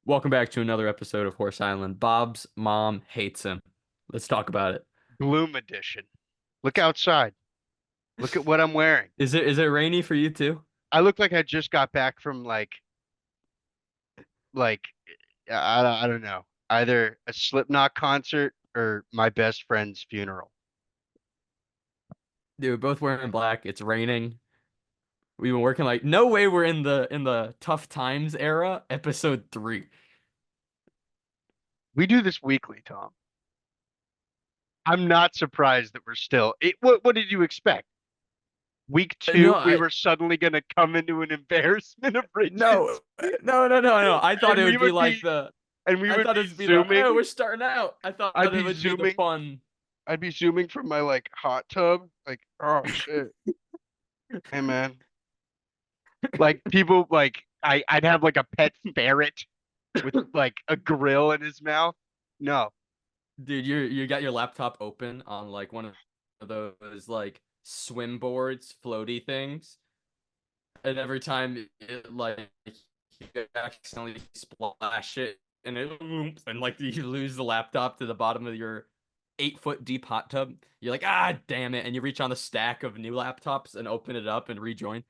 Welcome back to another episode of Horse Island. Bob's mom hates him. Let's talk about it. Gloom edition. Look outside. Look at what I'm wearing. Is it rainy for you too? I look like I just got back from like I don't know, either a Slipknot concert or my best friend's funeral. Dude, both wearing black. It's raining. We've been working like no way we're in the tough times era, episode 3. We do this weekly, Tom. I'm not surprised that we're still. What did you expect? Week No, two, we were suddenly going to come into an embarrassment of no, riches, no. I thought and it we would be would like be the and we I would thought it be would be the oh, zooming. we're starting out. I thought I'd it be would be the zooming. fun. I'd be zooming from my hot tub. Like, oh shit, hey man. Like people I'd have like a pet ferret with like a grill in his mouth. No. Dude, you got your laptop open on like one of those like swim boards, floaty things. And every time it like you accidentally splash it and it and like you lose the laptop to the bottom of your 8 foot deep hot tub. You're like, ah, damn it, and you reach on the stack of new laptops and open it up and rejoin.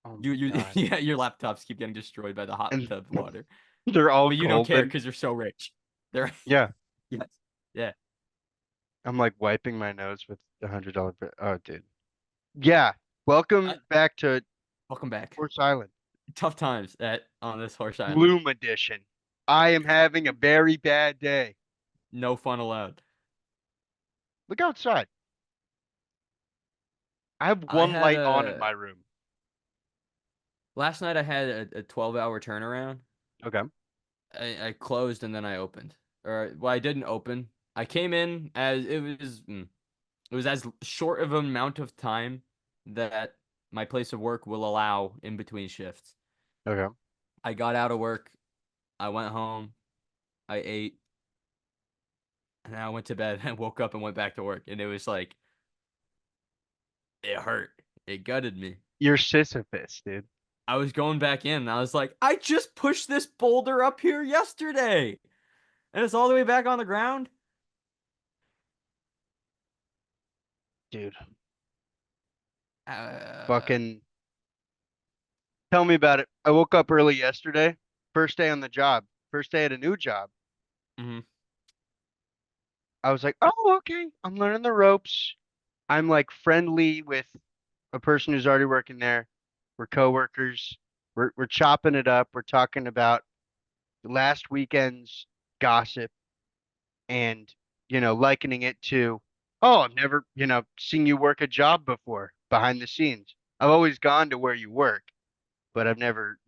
Oh You my you God. yeah, your laptops keep getting destroyed by the hot And tub water, they're all but you don't care golden. because you're so rich. They're Yeah. yes, yeah. I'm like wiping my nose with $100 bill. Oh, dude. Yeah. I, Welcome back to welcome back. Horse Island. Tough times at on this horse island. Gloom edition. I am having a very bad day. No fun allowed. Look outside. I have I one had light on in a my room. last night I had a 12-hour turnaround. Okay. I closed and then I opened. Or well, I didn't open. I came in as it was as short of an amount of time that my place of work will allow in between shifts. Okay. I got out of work, I went home, I ate, and then I went to bed and woke up and went back to work. And it was like it hurt. It gutted me. You're Sisyphus, dude. I was going back in and I was like, I just pushed this boulder up here yesterday. And it's all the way back on the ground. Dude. Uh, Fucking tell me about it. I woke up early yesterday. First day on the job. First day at a new job. mhm. I was like, oh, okay. I'm learning the ropes. I'm like friendly with a person who's already working there. We're coworkers. We're chopping it up. We're talking about last weekend's gossip and, likening it to, oh, I've never, seen you work a job before behind the scenes. I've always gone to where you work, but I've never,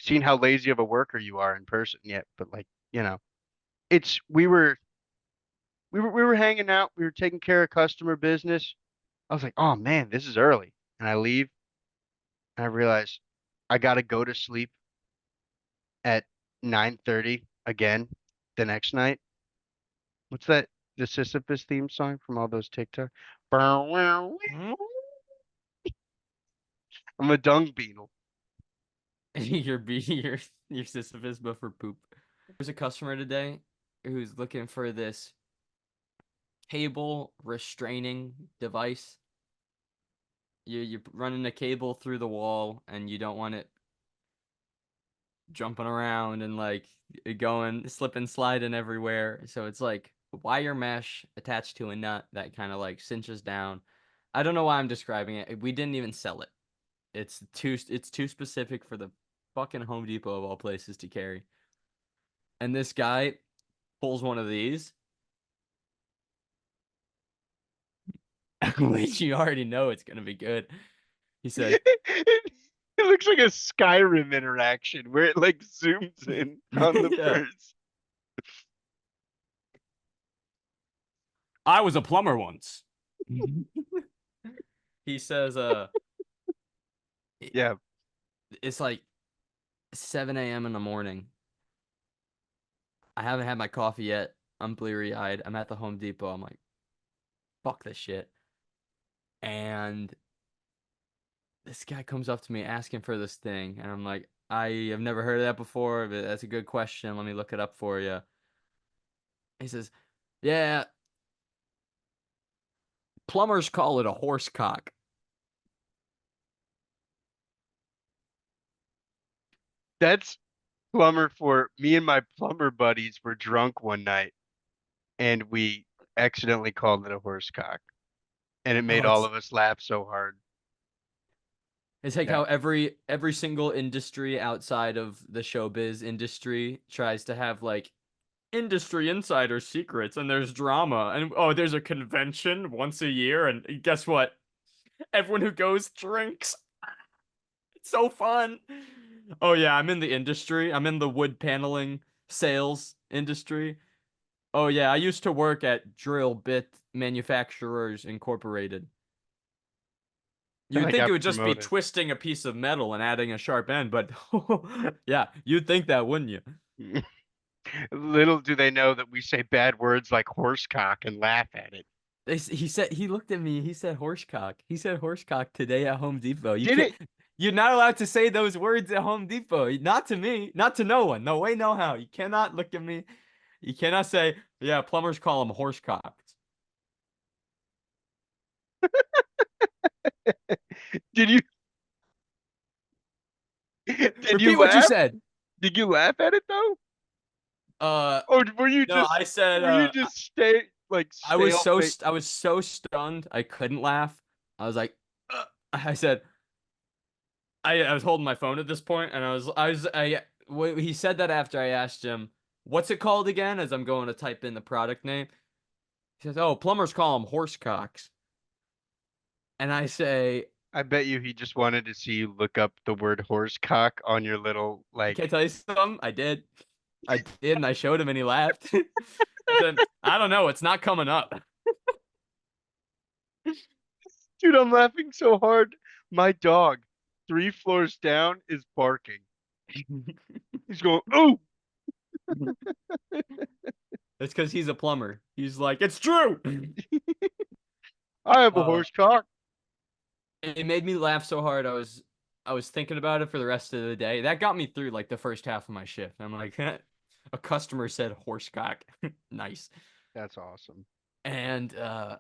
seen how lazy of a worker you are in person yet. But it's we were hanging out, we were taking care of customer business. I was like, oh man, this is early. And I leave and I realize I gotta go to sleep at 9:30 again the next night. What's that? The Sisyphus theme song from all those TikTok. I'm a dung beetle. Your Sisyphus, but for poop. There's a customer today who's looking for this cable restraining device. You're running a cable through the wall and you don't want it jumping around and like going slipping sliding everywhere. So it's like wire mesh attached to a nut that kind of like cinches down. I don't know why I'm describing it. We didn't even sell it. It's too specific for the fucking Home Depot of all places to carry. And this guy pulls one of these, which you already know it's gonna be good. He said, It looks like a Skyrim interaction where it like zooms in on the "Yeah, person. I was a plumber once." He says, Yeah. it's like 7 a.m. in the morning. I haven't had my coffee yet. I'm bleary eyed. I'm at the Home Depot. I'm like, fuck this shit. And this guy comes up to me asking for this thing, and I'm like, I have never heard of that before, but that's a good question. Let me look it up for you. He says, "Yeah, plumbers call it a horse cock." That's plumber for me and my plumber buddies were drunk one night and we accidentally called it a horse cock. And it Oh, made all of us laugh so hard. it's like Yeah. how every single industry outside of the showbiz industry tries to have like industry insider secrets, and there's drama, and oh, there's a convention once a year, and guess what? Everyone who goes drinks. It's so fun. Oh yeah, I'm in the industry. I'm in the wood paneling sales industry. Oh yeah, I used to work at Drill Bit Manufacturers Incorporated. And You'd I think it got would just be promoted. twisting a piece of metal and adding a sharp end, but yeah, you'd think that, wouldn't you? Little do they know that we say bad words like horse cock and laugh at it. He said he looked at me. He said horsecock. He said horsecock today at Home Depot. You Did can't. it? You're not allowed to say those words at Home Depot. Not to me. Not to no one. No way. No how. You cannot look at me. You cannot say, yeah, plumbers call them horsecocks. Did you did Repeat you what you laugh? said. Did you laugh at it though? Uh, Or no, I said, were you just stale face? I was so stunned I couldn't laugh. I was like, I said, I was holding my phone at this point, and he said that after I asked him, what's it called again? As I'm going to type in the product name. He says, "Oh, plumbers call them horsecocks." And I say, I bet you he just wanted to see you look up the word horse cock on your little "Can I like tell you something?" I did. I did, and I showed him, and he laughed. I said, "I don't know. It's not coming up." dude, I'm laughing so hard. My dog, 3 floors down, is barking. He's going, oh, It's because he's a plumber. He's like, "It's true." I have a Uh, horse cock. it made me laugh so hard. I was thinking about it for the rest of the day. That got me through like the first half of my shift. I'm like, a customer said horsecock. Nice. That's awesome. And I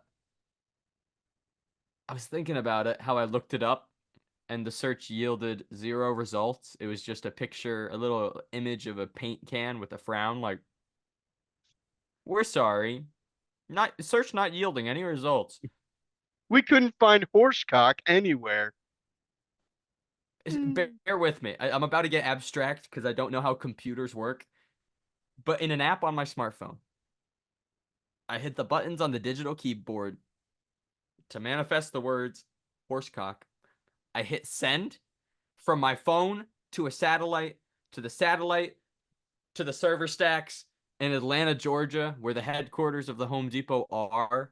was thinking about it, how I looked it up, and the search yielded zero results. It was just a picture, a little image of a paint can with a frown, like, we're sorry. Not search not yielding any results. We couldn't find horse cock anywhere. Bear, Hmm. bear with me. I'm about to get abstract because I don't know how computers work. But in an app on my smartphone, I hit the buttons on the digital keyboard to manifest the words horsecock. I hit send from my phone to a satellite, to the satellite, to the server stacks in Atlanta, Georgia, where the headquarters of the Home Depot are,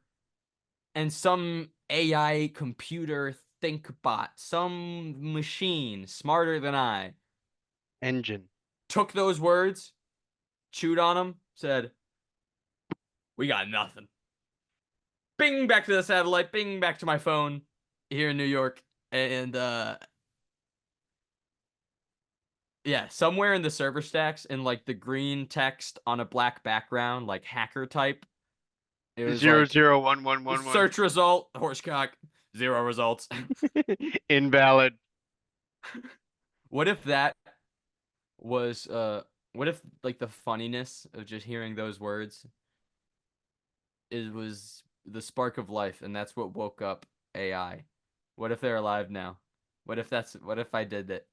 and some AI computer think bot, some machine smarter than I, Engine. took those words, chewed on them, said, "We got nothing." Bing back to the satellite, bing back to my phone here in New York, and yeah, somewhere in the server stacks in like the green text on a black background, like hacker type, it was Zero like zero one one one one. search result, horsecock, zero results. Invalid. What if that was what if like the funniness of just hearing those words it was the spark of life and that's what woke up AI? What if they're alive now? What if I did it?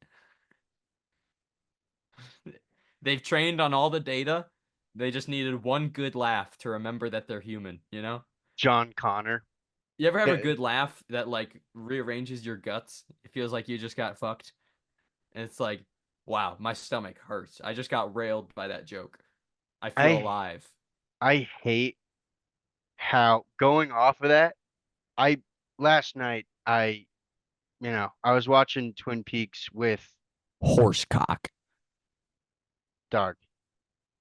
They've trained on all the data. They just needed one good laugh to remember that they're human, you know? John Connor. You ever have a Yeah, good laugh that like rearranges your guts? It feels like you just got fucked. And it's like, wow, my stomach hurts. I just got railed by that joke. I feel I alive. I hate how going off of that. I last night I was watching Twin Peaks with Horsecock. Dog.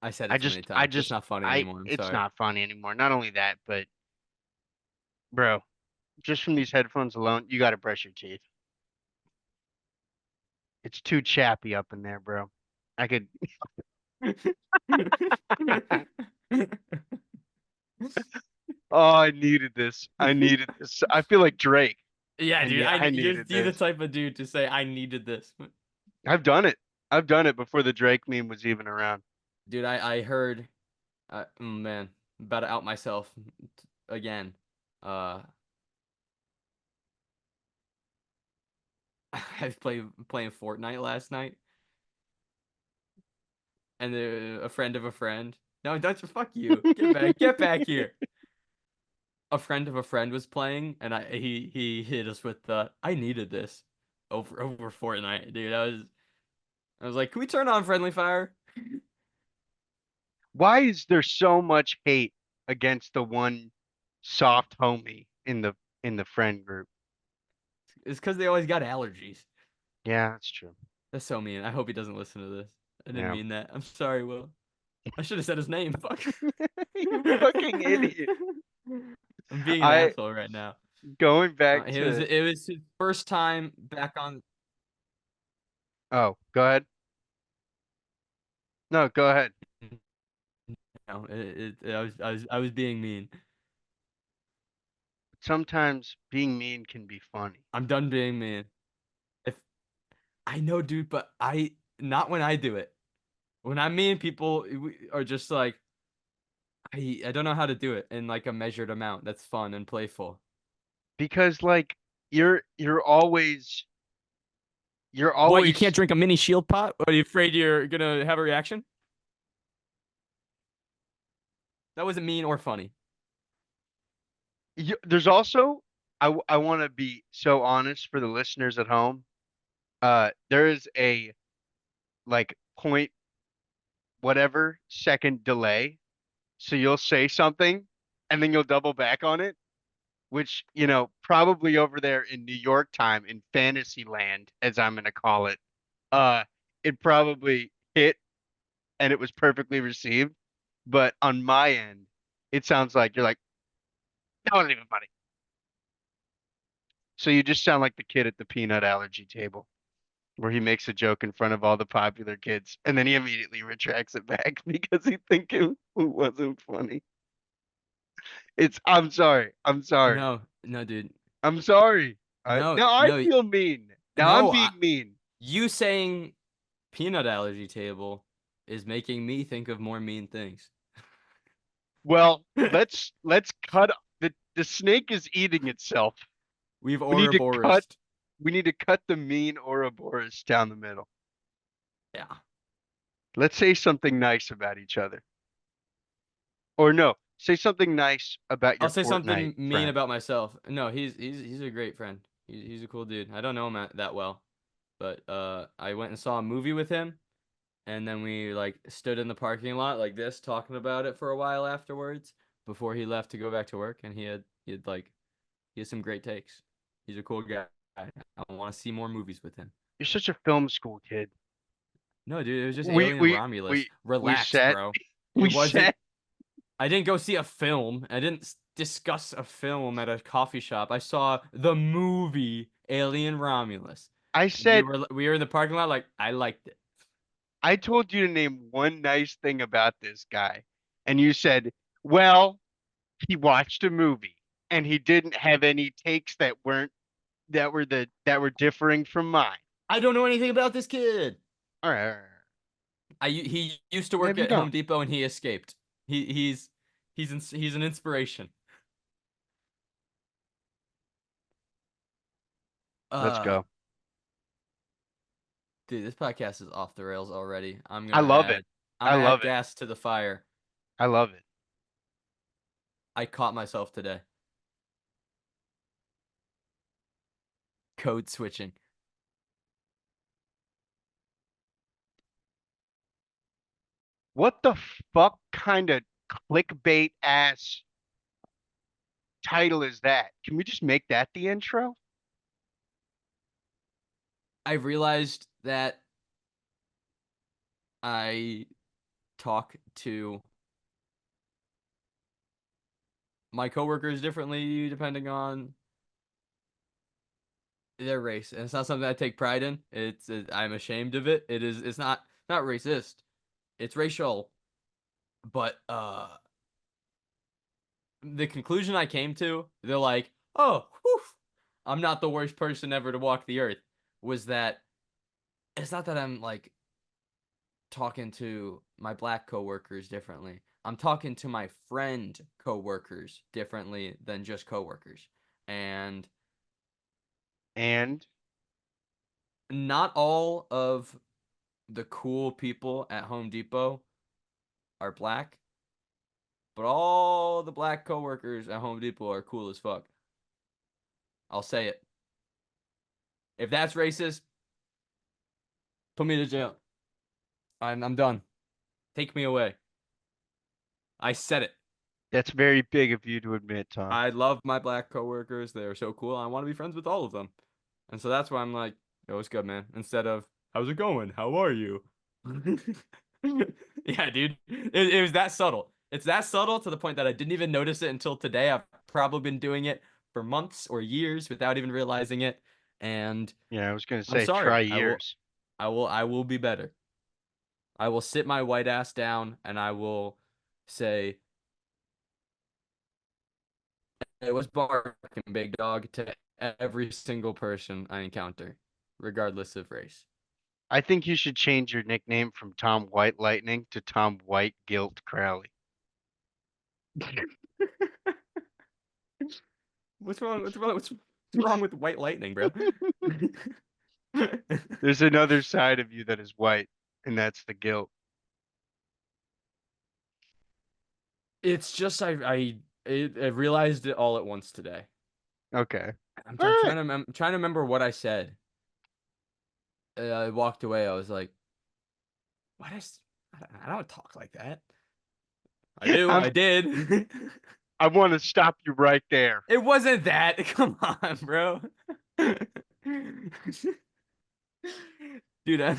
I said I it too just many I times. It's just not funny I anymore. I'm it's sorry. not funny anymore. Not only that, but bro, just from these headphones alone, you got to brush your teeth. It's too chappy up in there, bro. I could. Oh, I needed this. I needed this. I feel like Drake. Yeah, And dude. yeah, I needed You're the this. type of dude to say I needed this. I've done it. I've done it before the Drake meme was even around. Dude, I heard man, about to out myself again. Uh I was playing Fortnite last night, and a friend of a friend. No, don't fuck you. Get back here. A friend of a friend was playing, and he hit us with the I needed this over Fortnite, dude. I was like, can we turn on friendly fire? Why is there so much hate against the one soft homie in the friend group? It's because they always got allergies. Yeah, that's true. That's so mean. I hope he doesn't listen to this. I didn't Yeah. mean that. I'm sorry, Will. I should have said his name. Fuck. You fucking idiot. I'm being an I asshole right now. going back to It was his first time back on. Oh, go ahead. No, go ahead. No, I was being mean. Sometimes being mean can be funny. I'm done being mean. If I know, dude, but I not when I do it. When I'm mean, people are just like I don't know how to do it in like a measured amount. That's fun and playful. Because like you're What, you can't always drink a mini shield pot? Are you afraid you're gonna have a reaction? That wasn't mean or funny. there's also I want to be so honest for the listeners at home. There is a like point whatever second delay. So you'll say something and then you'll double back on it, which, probably over there in New York time in fantasy land, as I'm gonna call it, uh, it probably hit and it was perfectly received. But on my end, it sounds like you're like, that wasn't even funny. So you just sound like the kid at the peanut allergy table where he makes a joke in front of all the popular kids and then he immediately retracts it back because he think it wasn't funny. I'm sorry. I'm sorry. No, no, dude. I'm sorry. No, Now I no, feel mean. Now I'm no. being mean. You saying peanut allergy table is making me think of more mean things. Well, let's cut the snake is eating itself. We've We need to cut Ouroboros. we need to cut the mean Ouroboros down the middle. Yeah. Let's say something nice about each other. Or no, say something nice about I'll your say Fortnite something mean friend. about myself. No, he's a great friend. He's a cool dude. I don't know him that well, but I went and saw a movie with him, and then we like stood in the parking lot like this talking about it for a while afterwards before he left to go back to work, and he had some great takes. He's a cool guy. I want to see more movies with him. You're such a film school kid. No, dude, it was just We Alien we Romulus. we we Relax, sat bro. It we wasn't. sat I didn't go see a film. I didn't discuss a film at a coffee shop. I saw the movie Alien Romulus. I said We were in the parking lot like I liked it. I told you to name one nice thing about this guy, and you said, well, he watched a movie and he didn't have any takes that were differing from mine. I don't know anything about this kid. All right, all right, all right. He used to work Maybe you at don't. Home Depot and he escaped. He he's an inspiration. Let's Uh, go. dude, this podcast is off the rails already. I love it. I'm I gonna love add it. gas to the fire. I love it. I caught myself today. Code switching. What the fuck kind of clickbait ass title is that? Can we just make that the intro? I realized that I talk to my coworkers differently depending on they're racist. It's not something I take pride in. I'm ashamed of it. It's not racist. It's racial. But the conclusion I came to, they're like, oh, whew, I'm not the worst person ever to walk the earth, was that it's not that I'm like talking to my black coworkers differently. I'm talking to my friend coworkers differently than just coworkers. And And not all of the cool people at Home Depot are black, but all the black coworkers at Home Depot are cool as fuck. I'll say it. If that's racist, put me to jail. I'm done. Take me away. I said it. that's very big of you to admit, Tom. I love my black coworkers. They are so cool. I want to be friends with all of them. And so that's why I'm like, yo, what's good, man? Instead of, how's it going? How are you? Yeah, dude. It was that subtle. It's that subtle to the point that I didn't even notice it until today. I've probably been doing it for months or years without even realizing it. And Yeah, I was gonna I'm say sorry. try years. I will be better. I will sit my white ass down and I will say, it was barking, big dog, to every single person I encounter, regardless of race. I think you should change your nickname from Tom White Lightning to Tom White Guilt Crowley. What's wrong? What's wrong with white lightning, bro? There's another side of you that is white, and that's the guilt. It's just I realized it all at once today. Okay. All I'm right. trying to remember what I said. I walked away. I was like, "What is? I don't talk like that." I do. I'm I did. I want to stop you right there. It wasn't that. Come on, bro. Dude,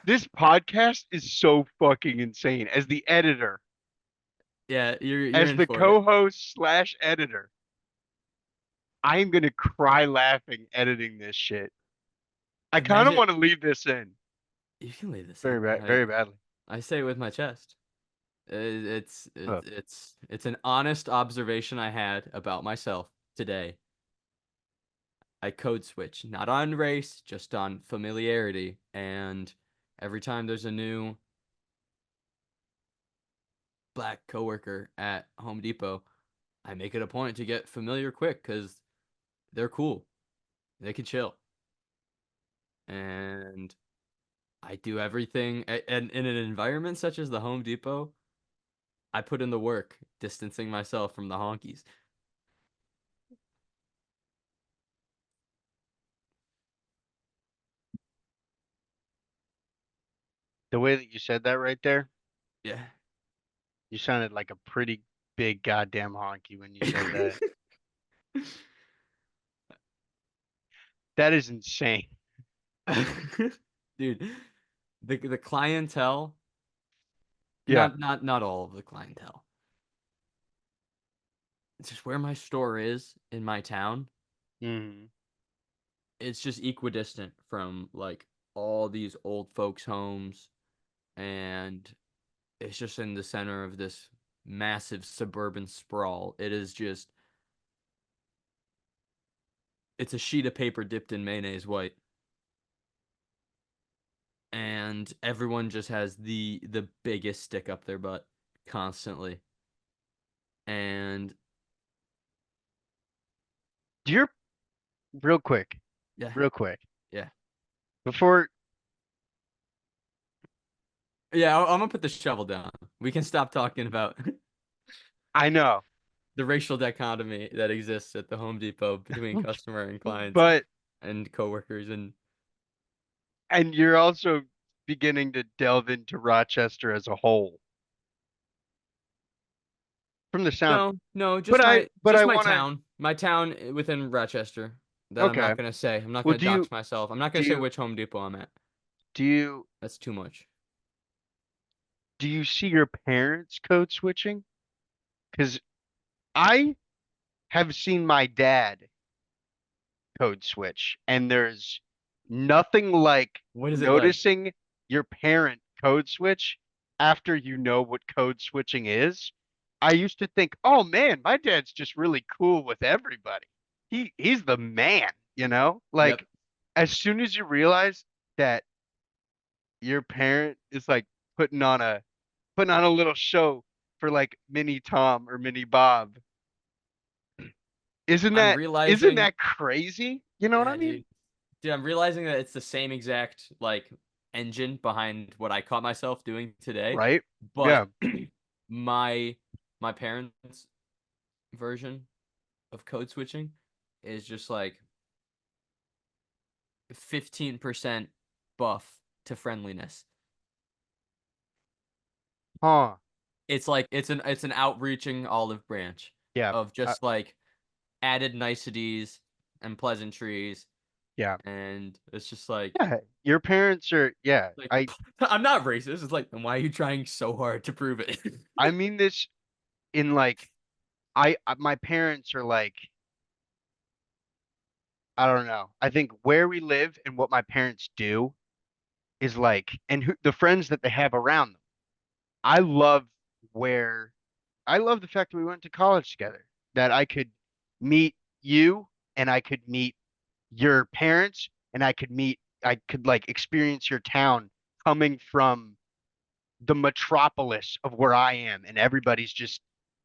This podcast is so fucking insane. As the editor, yeah, you're as in the for it. co-host slash editor, I am gonna cry laughing editing this shit. I kind of Imagine want to leave this in you can leave this very in. bad, very badly. I say it with my chest. Oh. It's an honest observation I had about myself today. I code switch, not on race, just on familiarity. And every time there's a new black coworker at Home Depot, I make it a point to get familiar quick because they're cool. They can chill. And I do everything. And in an environment such as the Home Depot, I put in the work, distancing myself from the honkies. The way that you said that right there, Yeah. you sounded like a pretty big goddamn honky when you said that. That is insane. Dude, the clientele, Yeah. not all of the clientele. It's just where my store is in my town. Hmm. It's just equidistant from like all these old folks' homes, and it's just in the center of this massive suburban sprawl. It's a sheet of paper dipped in mayonnaise white, and everyone just has the biggest stick up their butt constantly. And You're real quick, yeah, real quick. yeah, Before yeah. I'm gonna put the shovel down. We can stop talking about I know, the racial dichotomy that exists at the Home Depot between customer and clients but and coworkers. and you're also beginning to delve into Rochester as a whole from the sound. No, But just I my want to. town, within Rochester. That I'm Okay. not gonna say. I'm not Well, gonna dox myself. I'm not do gonna say you which Home Depot I'm at. do you That's too much. do you see your parents code switching? Because I have seen my dad code switch, and there's nothing like What is it like? noticing your parent code switch after you know what code switching is. I used to think, oh man, my dad's just really cool with everybody. He's the man, you know? Yep. Like as soon as you realize that your parent is like putting on a putting on a little show for like mini Tom or mini Bob, isn't I'm isn't realizing, that crazy? You know what I yeah, mean? dude. Dude, I'm realizing that it's the same exact like engine behind what I caught myself doing today, Right? but Yeah. my my parents' version of code switching is just like 15% buff to friendliness. Huh. It's like it's an outreaching olive branch Yeah. of just like added niceties and pleasantries, Yeah. and it's just like Yeah. Your parents are, yeah. like I'm not racist. It's like, then why are you trying so hard to prove it? I mean this in like, my parents are like, I don't know. I think where we live and what my parents do is like, and the friends that they have around them. I love where, I love the fact that we went to college together, that I could meet you and I could meet your parents and I could like experience your town coming from the metropolis of where I am, and everybody's just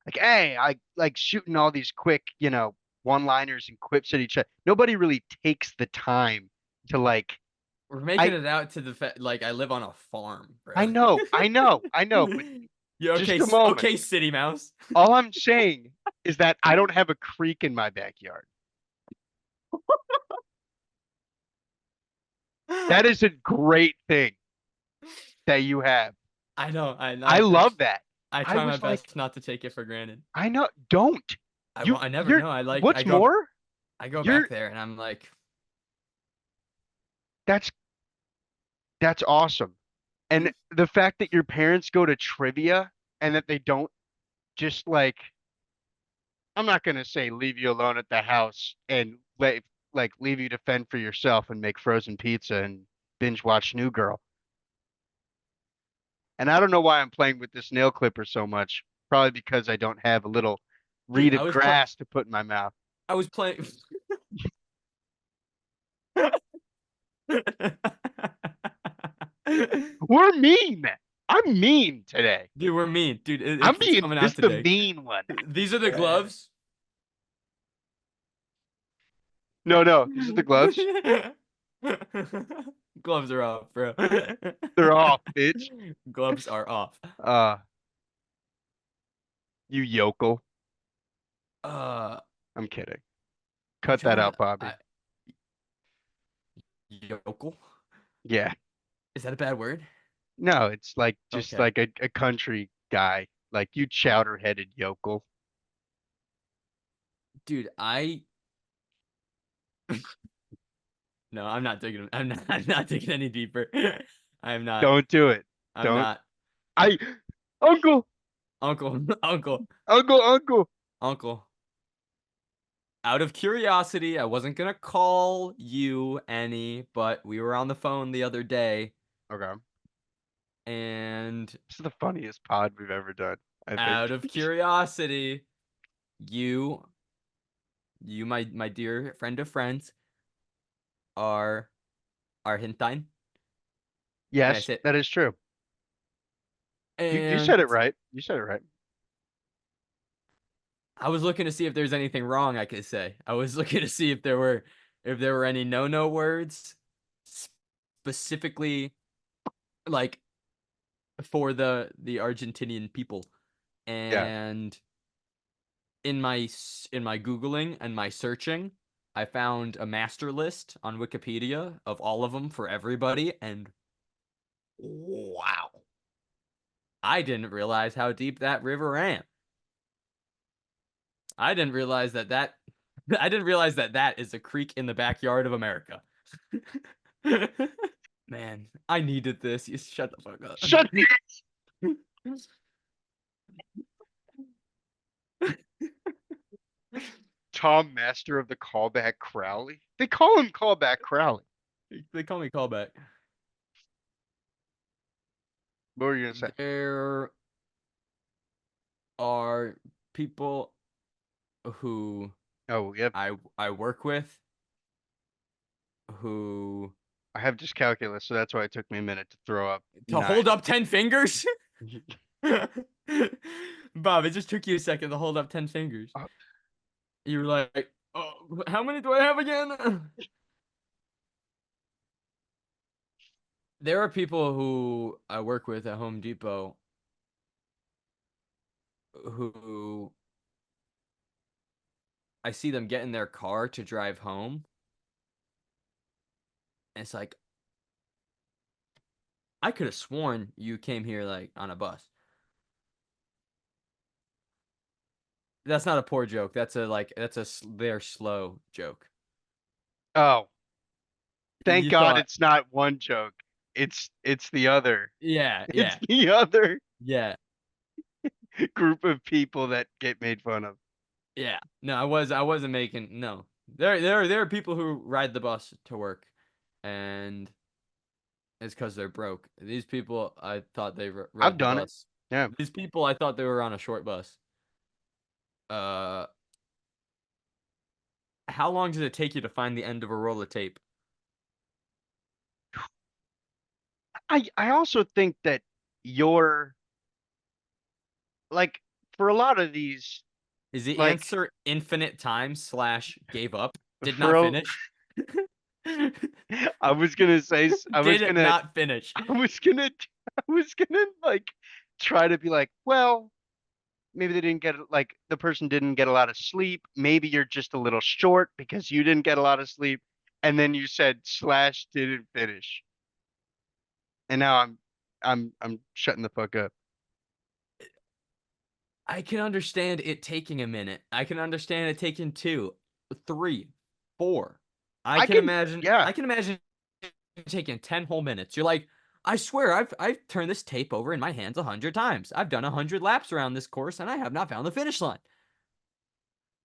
like, hey, I like shooting all these quick, one-liners and quips at each other. Nobody really takes the time to like, We're making I it out to the like I live on a farm, bro. I know, I know, I know, but You just okay? a moment. Okay, City Mouse. All I'm saying is that I don't have a creek in my backyard. That is a great thing that you have. I know. I love that. I I try my was like, best not to take it for granted. I know, don't. I never You're, know. what's more? I go You're, back there and I'm like, that's That's awesome. And the fact that your parents go to trivia and that they don't just like, I'm not gonna say leave you alone at the house and leave you to fend for yourself and make frozen pizza and binge watch New Girl. And I don't know why I'm playing with this nail clipper so much. Probably because I don't have a little dude, reed of grass to put in my mouth. I was playing. We're mean. I'm mean today. Dude, we're mean. Dude, I'm it's being coming this out is the today. mean one. These are the gloves. No, no, these are the gloves. Gloves are off, bro. They're off, bitch. Gloves are off. Uh, you yokel. Uh, I'm kidding. I'm Cut that trying out, to. Bobby. Yokel? Yeah. Is that a bad word? No, it's like just Okay. like a country guy. Like you chowder-headed yokel. Dude, I no, I'm not digging. I'm not digging any deeper. I'm not. Don't do it. I'm Don't. not. I Uncle, Uncle, uncle, uncle. uncle. Out of curiosity, I wasn't gonna call you any, but we were on the phone the other day, Okay. and This is the funniest pod we've ever done, I think. out of curiosity, you, my dear friend of friends, are Argentine. May I Yes, say it? that is true. You said And it right. You said it right. I was looking to see if there's anything wrong I could say. I was looking to see if there were any no words specifically like for the Argentinian people. Yeah. And in my googling and my searching, I found a master list on Wikipedia of all of them for everybody, and wow, I didn't realize how deep that river ran. I didn't realize that I didn't realize that is a creek in the backyard of America. Man, I needed this. You shut the fuck up. Shut the Tom Master of the Callback Crowley? They call him Callback Crowley. They call me callback. What were you gonna say? There are people who Oh, yep. I work with who I have dyscalculia, so that's why it took me a minute to throw up to hold nine. up 10 fingers. Bob, it just took you a second to hold up 10 fingers. Uh, You were like, oh, how many do I have again? There are people who I work with at Home Depot who I see them get in their car to drive home. And it's like, I could have sworn you came here like on a bus. That's not a poor joke. They're slow joke. oh, thank You God thought, it's not one joke. It's the other. yeah, It's yeah, the other yeah, group of people that get made fun of. yeah. No, I wasn't making no. There are people who ride the bus to work, and it's because they're broke. These people, I thought they I've rode the done it. bus. Yeah. These people, I thought they were on a short bus. Uh, how long does it take you to find the end of a roll of tape? I also think that you're like for a lot of these Is the like answer infinite times slash gave up? Did for not a, finish. I was gonna say Did not finish. I was gonna I was gonna like try to be like, well, maybe they didn't get like the person didn't get a lot of sleep. Maybe you're just a little short because you didn't get a lot of sleep. And then you said slash didn't finish. And now I'm shutting the fuck up. I can understand it taking a minute. I can understand it taking two, three, four. I can yeah. I can imagine taking 10 whole minutes. You're like, I swear I've turned this tape over in my hands 100 times. I've done 100 laps around this course and I have not found the finish line.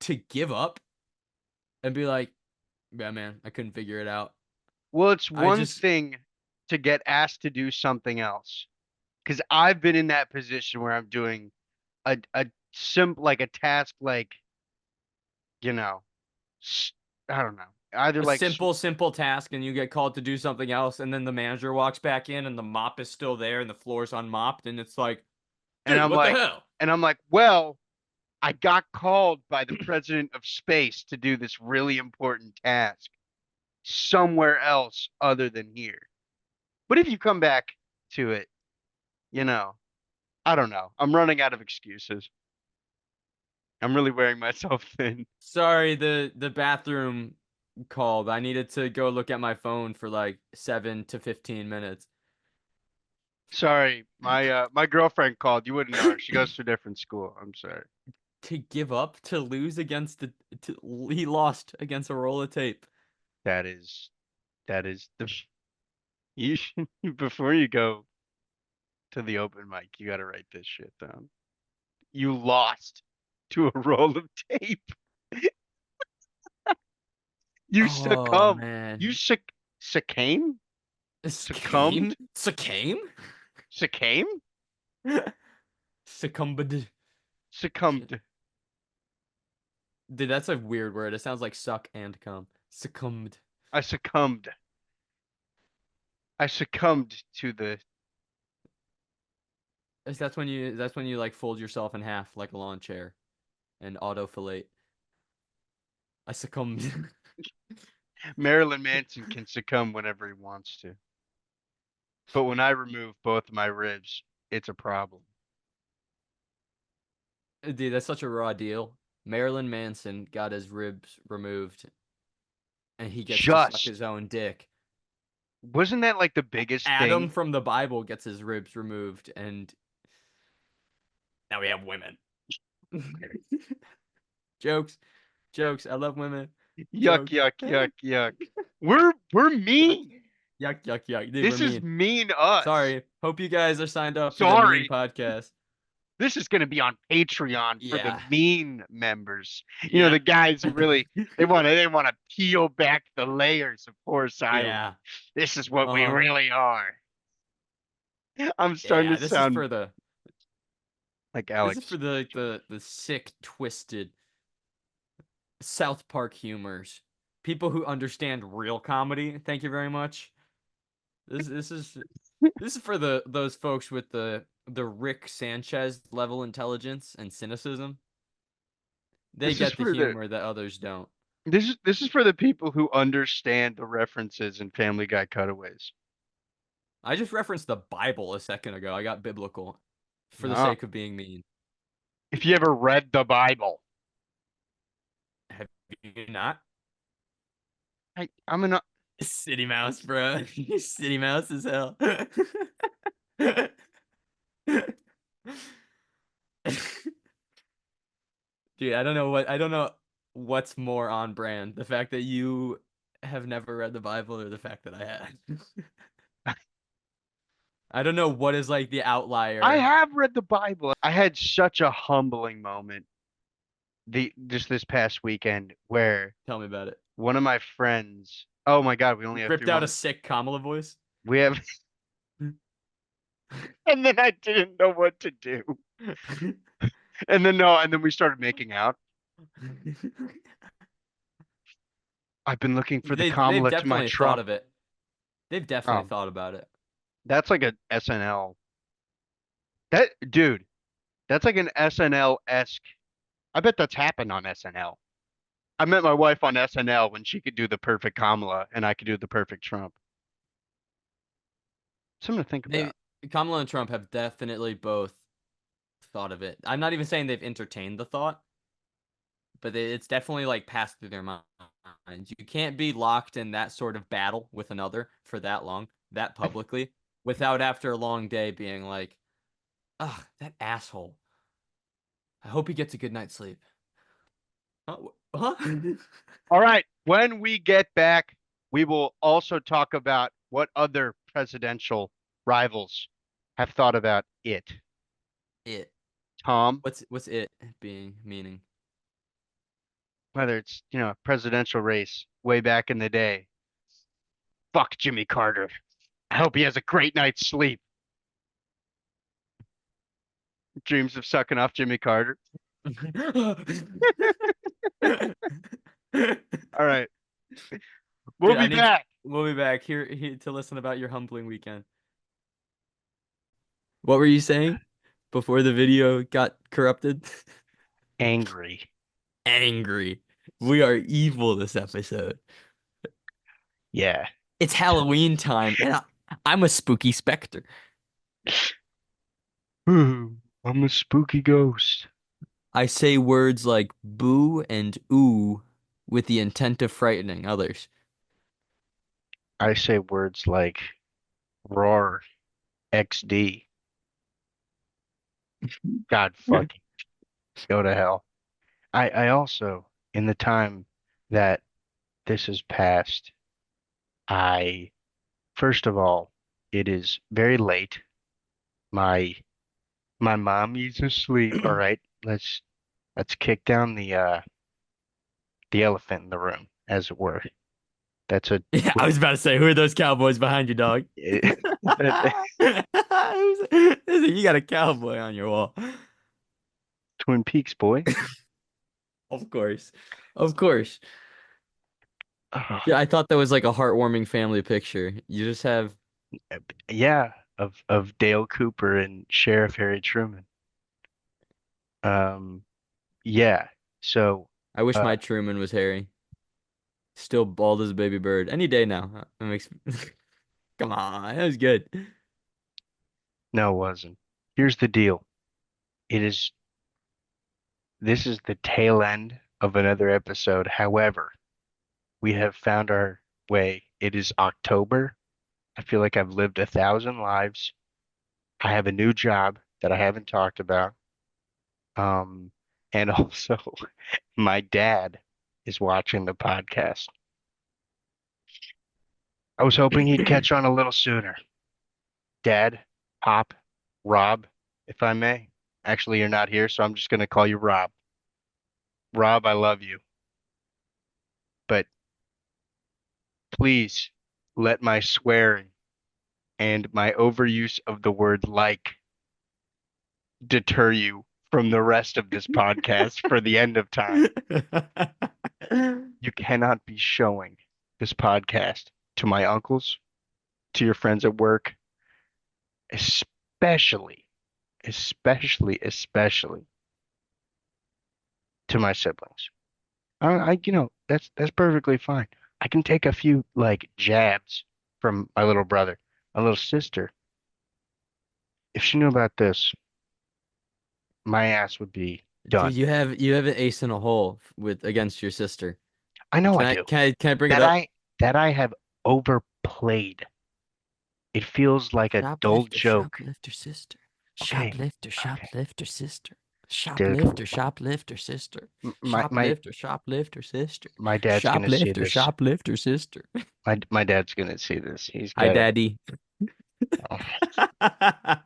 To give up and be like, yeah, man, I couldn't figure it out. Well, it's I one just thing to get asked to do something else. Because I've been in that position where I'm doing a like a task like, you know, s- I don't know. Either a like simple task and you get called to do something else and then the manager walks back in and the mop is still there and the floor's unmopped and it's like, and dude, I'm what the like hell? well, I got called by the president of space to do this really important task somewhere else other than here. But if you come back to it, you know, I don't know. I'm running out of excuses. I'm really wearing myself thin. Sorry, the bathroom called. I needed to go look at my phone for like 7 to 15 minutes. Sorry, my girlfriend called. You wouldn't know her. She goes to a different school. I'm sorry. To give up, to lose against he lost against a roll of tape. That is the you should, before you go to the open mic, you got to write this shit down. You lost to a roll of tape. You Oh succumb. You man. succumb? Scame? Succumbed? Succame? Succumb? Succumbed. Succumbed. Dude, that's a weird word. It sounds like suck and come. Succumbed. I succumbed. I succumbed to the That's when you like fold yourself in half like a lawn chair and auto fillet. I succumbed. Marilyn Manson can succumb whenever he wants to. But when I remove both of my ribs, it's a problem. Dude, that's such a raw deal. Marilyn Manson got his ribs removed and he gets to suck Just his own dick. wasn't that like the biggest Adam thing? from the Bible gets his ribs removed and now we have women. Jokes. Jokes. I love women. Yuck, Jokes. yuck, yuck, yuck. We're Yuck. mean. Yuck, yuck, yuck. Dude, we're This is mean. mean us. Sorry. Hope you guys are signed up for the mean Sorry. podcast. This is going to be on Patreon for the Yeah. mean members. You know, Yeah. the guys who really they want to peel back the layers of Forest Island. Yeah. This is what we Uh-huh. really are. I'm starting to Yeah, this is sound for the like this is Alex. for the like the sick, twisted South Park humors. People who understand real comedy. Thank you very much. This is for those folks with the Rick Sanchez level intelligence and cynicism. They This is get the for the humor that others don't. this is for the people who understand the references in Family Guy cutaways. I just referenced the Bible a second ago. I got biblical for the No. sake of being mean. If you ever read the Bible, Have you not? I'm an City Mouse, bro. City Mouse as hell. Dude, I don't know what's more on brand. The fact that you have never read the Bible or the fact that I had. I don't know what is like the I outlier. have read the Bible. I had such a humbling moment the just this past weekend where Tell me about it. one of my friends, oh my God, we only have three Ripped out a more. sick Kamala voice. We have, and then I didn't know what to do. And then no, and then we started making out. I've been looking for the They've Kamala to my definitely thought Trump. of it. They've definitely Um, thought about it. that's like a SNL. That dude, that's like an SNL-esque. I bet that's happened on SNL. I met my wife on SNL when she could do the perfect Kamala and I could do the perfect Trump. Something to think They about. Kamala and Trump have definitely both thought of it. I'm not even saying they've entertained the thought, but it's definitely like passed through their minds. You can't be locked in that sort of battle with another for that long, that publicly, without after a long day being like, ugh, that asshole. I hope he gets a good night's sleep. Huh? Huh? All right. When we get back, we will also talk about what other presidential rivals have thought about it. It. Tom, What's it being meaning? whether it's, a presidential race way back in the day. Fuck Jimmy Carter. I hope he has a great night's sleep. Dreams of sucking off Jimmy Carter. All right. We'll Dude, be back. we'll be back here to listen about your humbling weekend. What were you saying before the video got corrupted? Angry. Angry. We are evil this episode. Yeah. It's Halloween time, and I'm a spooky specter. I'm a spooky ghost. I say words like boo and ooh with the intent of frightening others. I say words like roar, XD. God fucking go to hell. I also, in the time that this has passed, I, first of all, it is very late. My my mommy's asleep. All right, let's kick down the elephant in the room, as it were. That's a Yeah, I was about to say, who are those cowboys behind you, dog? You got a cowboy on your wall. Twin Peaks boy. Of course. Of course. Oh, Yeah, I thought that was like a heartwarming family picture. You just have yeah, of Dale Cooper and Sheriff Harry Truman. Um, yeah. So, I wish uh, my Truman was Harry. Still bald as a baby bird. Any day now. That makes Come on, that was good. no, it wasn't. Here's the deal. It is This is the tail end of another episode. However, we have found our way. It is October. I feel like I've lived 1,000 lives. I have a new job that I haven't talked about. Um, and also my dad is watching the podcast. I was hoping he'd catch on a little sooner. Dad, Pop, Rob, if I may. Actually, you're not here, so I'm just gonna call you Rob. Rob, I love you, but please let my swearing and my overuse of the word like deter you from the rest of this podcast for the end of time. You cannot be showing this podcast to my uncles, to your friends at work, especially, especially to my siblings. That's perfectly fine. I can take a few like jabs from my little brother, my little sister. If she knew about this, my ass would be Dude, done. you have an ace in a hole with against your sister. I know Can I I do. can I can I bring it That up? I that I have overplayed. It feels like a dull Shoplifter, joke. shoplifter, sister. Okay, Shoplifter, okay, shoplifter, sister. dude. Shoplifter, shoplifter, sister. My Shoplifter, shoplifter, sister. my dad's gonna see Shoplifter, this. shoplifter, sister. My dad's gonna see this. He's Hi, got it. daddy. Oh,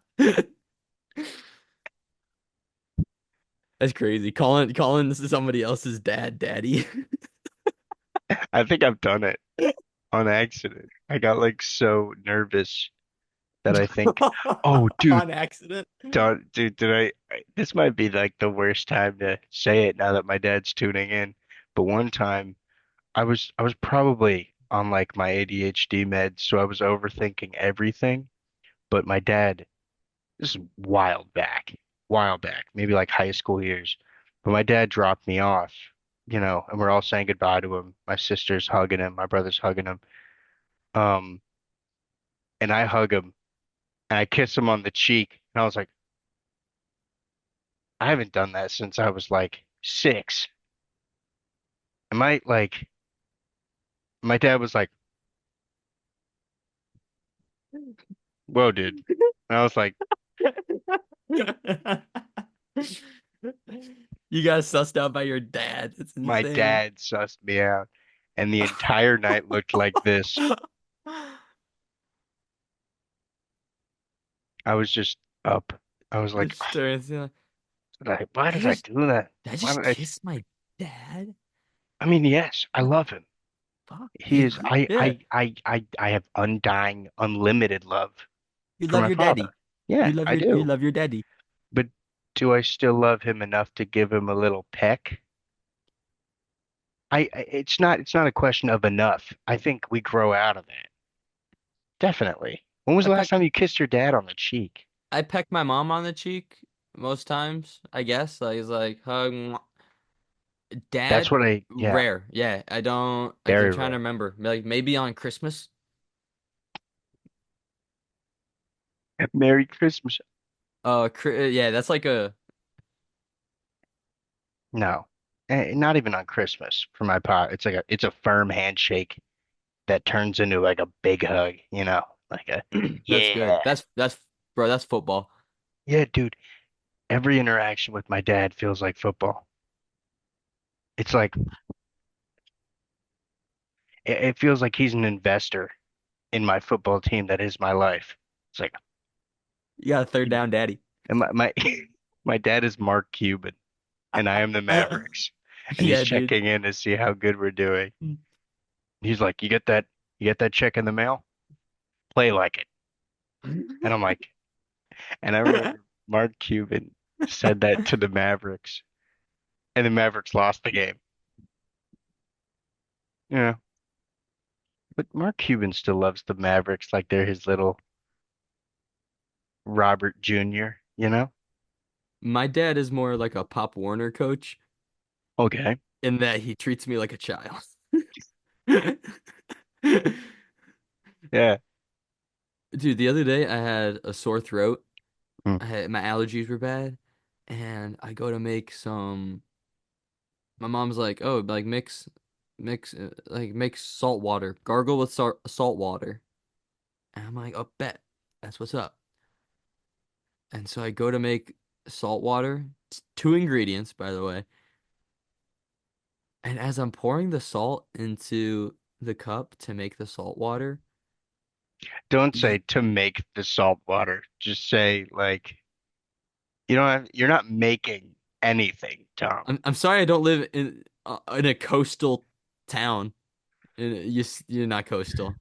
That's crazy. Calling somebody else's dad daddy. I think I've done it on accident. I got like so nervous that I think, oh, dude, On accident. did this might be like the worst time to say it now that my dad's tuning in. But one time I was probably on like my ADHD meds, so I was overthinking everything. But my dad, this is while back, maybe like high school years. But my dad dropped me off, and we're all saying goodbye to him. My sister's hugging him, my brother's hugging him. Um, and I hug him and I kiss him on the cheek. And I was like, I haven't done that since I was like 6. Am I like, my dad was like, whoa, dude. And I was like, You got sussed out by your dad. It's my insane. dad sussed me out. And the entire night looked like this. I was just up. I was like, It's terrible. why Did I did I just do that? did I Why just did I? kiss my dad? I mean, yes, I What love him. the fuck? He is, Yeah. I have undying, unlimited love You for love my your daddy. father. Yeah, I You do. love your daddy. But do I still love him enough to give him a little peck? It's not a question of enough. I think we grow out of that. Definitely. When was I the last peck time you kissed your dad on the cheek? I peck my mom on the cheek most times, I guess. Like it's like hug. Mwah. That's Dad, what yeah, rare. Yeah, I'm very trying to rare. remember. Like maybe on Christmas. Merry Christmas. Yeah, that's like a No, not even on Christmas for my pot. It's a firm handshake that turns into like a big hug, like a that's good. yeah. That's bro, that's football. Yeah, dude. Every interaction with my dad feels like football. It's like it feels like he's an investor in my football team that is my life. It's like You got a third down daddy. and my my dad is Mark Cuban and I am the Mavericks. And he's Yeah, dude. checking in to see how good we're doing. He's like, You get that check in the mail? Play like it." And I'm like, and I remember Mark Cuban said that to the Mavericks, and the Mavericks lost the game. Yeah. But Mark Cuban still loves the Mavericks like they're his little Robert Jr., you know? My dad is more like a Pop Warner coach Okay. in that he treats me like a child. Yeah. Dude, the other day I had a sore throat. Mm. My allergies were bad, and I go to make some. My mom's like, "Oh, like mix salt water, gargle with salt water." And I'm like, "Oh, bet, that's what's up." And so I go to make salt water. It's two ingredients, by the way. And as I'm pouring the salt into the cup to make the salt water, Don't say y to make the salt water. Just say like you're not making anything, Tom. I'm sorry I don't live in a coastal town. You're not coastal.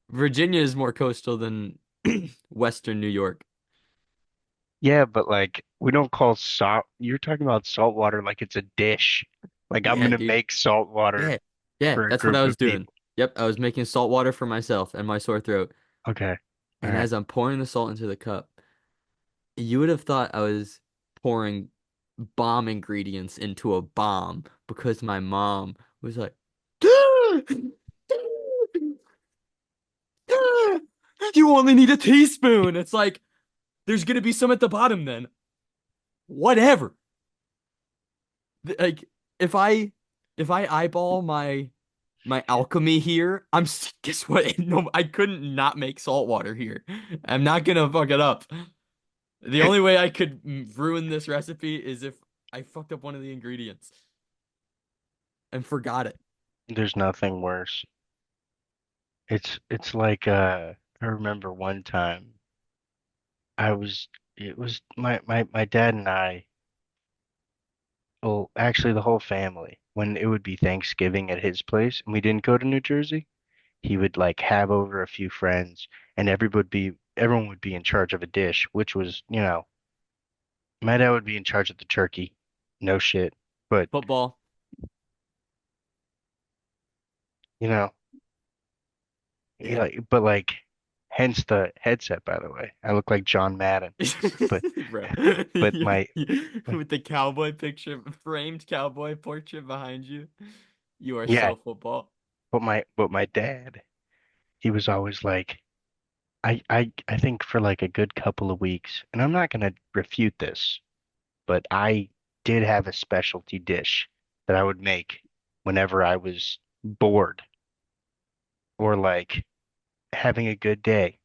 Virginia is more coastal than Western New York. Yeah, but like we don't call salt. You're talking about salt water like it's a dish. Like I'm Yeah, gonna dude. make salt water Yeah. Yeah, for a that's what group I was of doing. people. Yep, I was making salt water for myself and my sore throat. Okay. All And right. as I'm pouring the salt into the cup, you would have thought I was pouring bomb ingredients into a bomb because my mom was like, you only need a teaspoon. It's like, there's gonna be some at the bottom then. Whatever. Like, if I if I eyeball my alchemy here, guess what? No, I couldn't not make salt water here. I'm not gonna fuck it up. The only way I could ruin this recipe is if I fucked up one of the ingredients and forgot it. There's nothing worse. It's like I remember one time I was it was my dad and I, well, actually the whole family, when it would be Thanksgiving at his place and we didn't go to New Jersey, he would like have over a few friends and everyone would be in charge of a dish, which was, my dad would be in charge of the turkey. No shit. But, Football. you know, Yeah. but like hence the headset, by the way. I look like John Madden. But Bro. but my With the cowboy picture, framed cowboy portrait behind you. You are yeah, so football. but my dad, he was always like I think for like a good couple of weeks, and I'm not gonna refute this, but I did have a specialty dish that I would make whenever I was bored or like having a good day.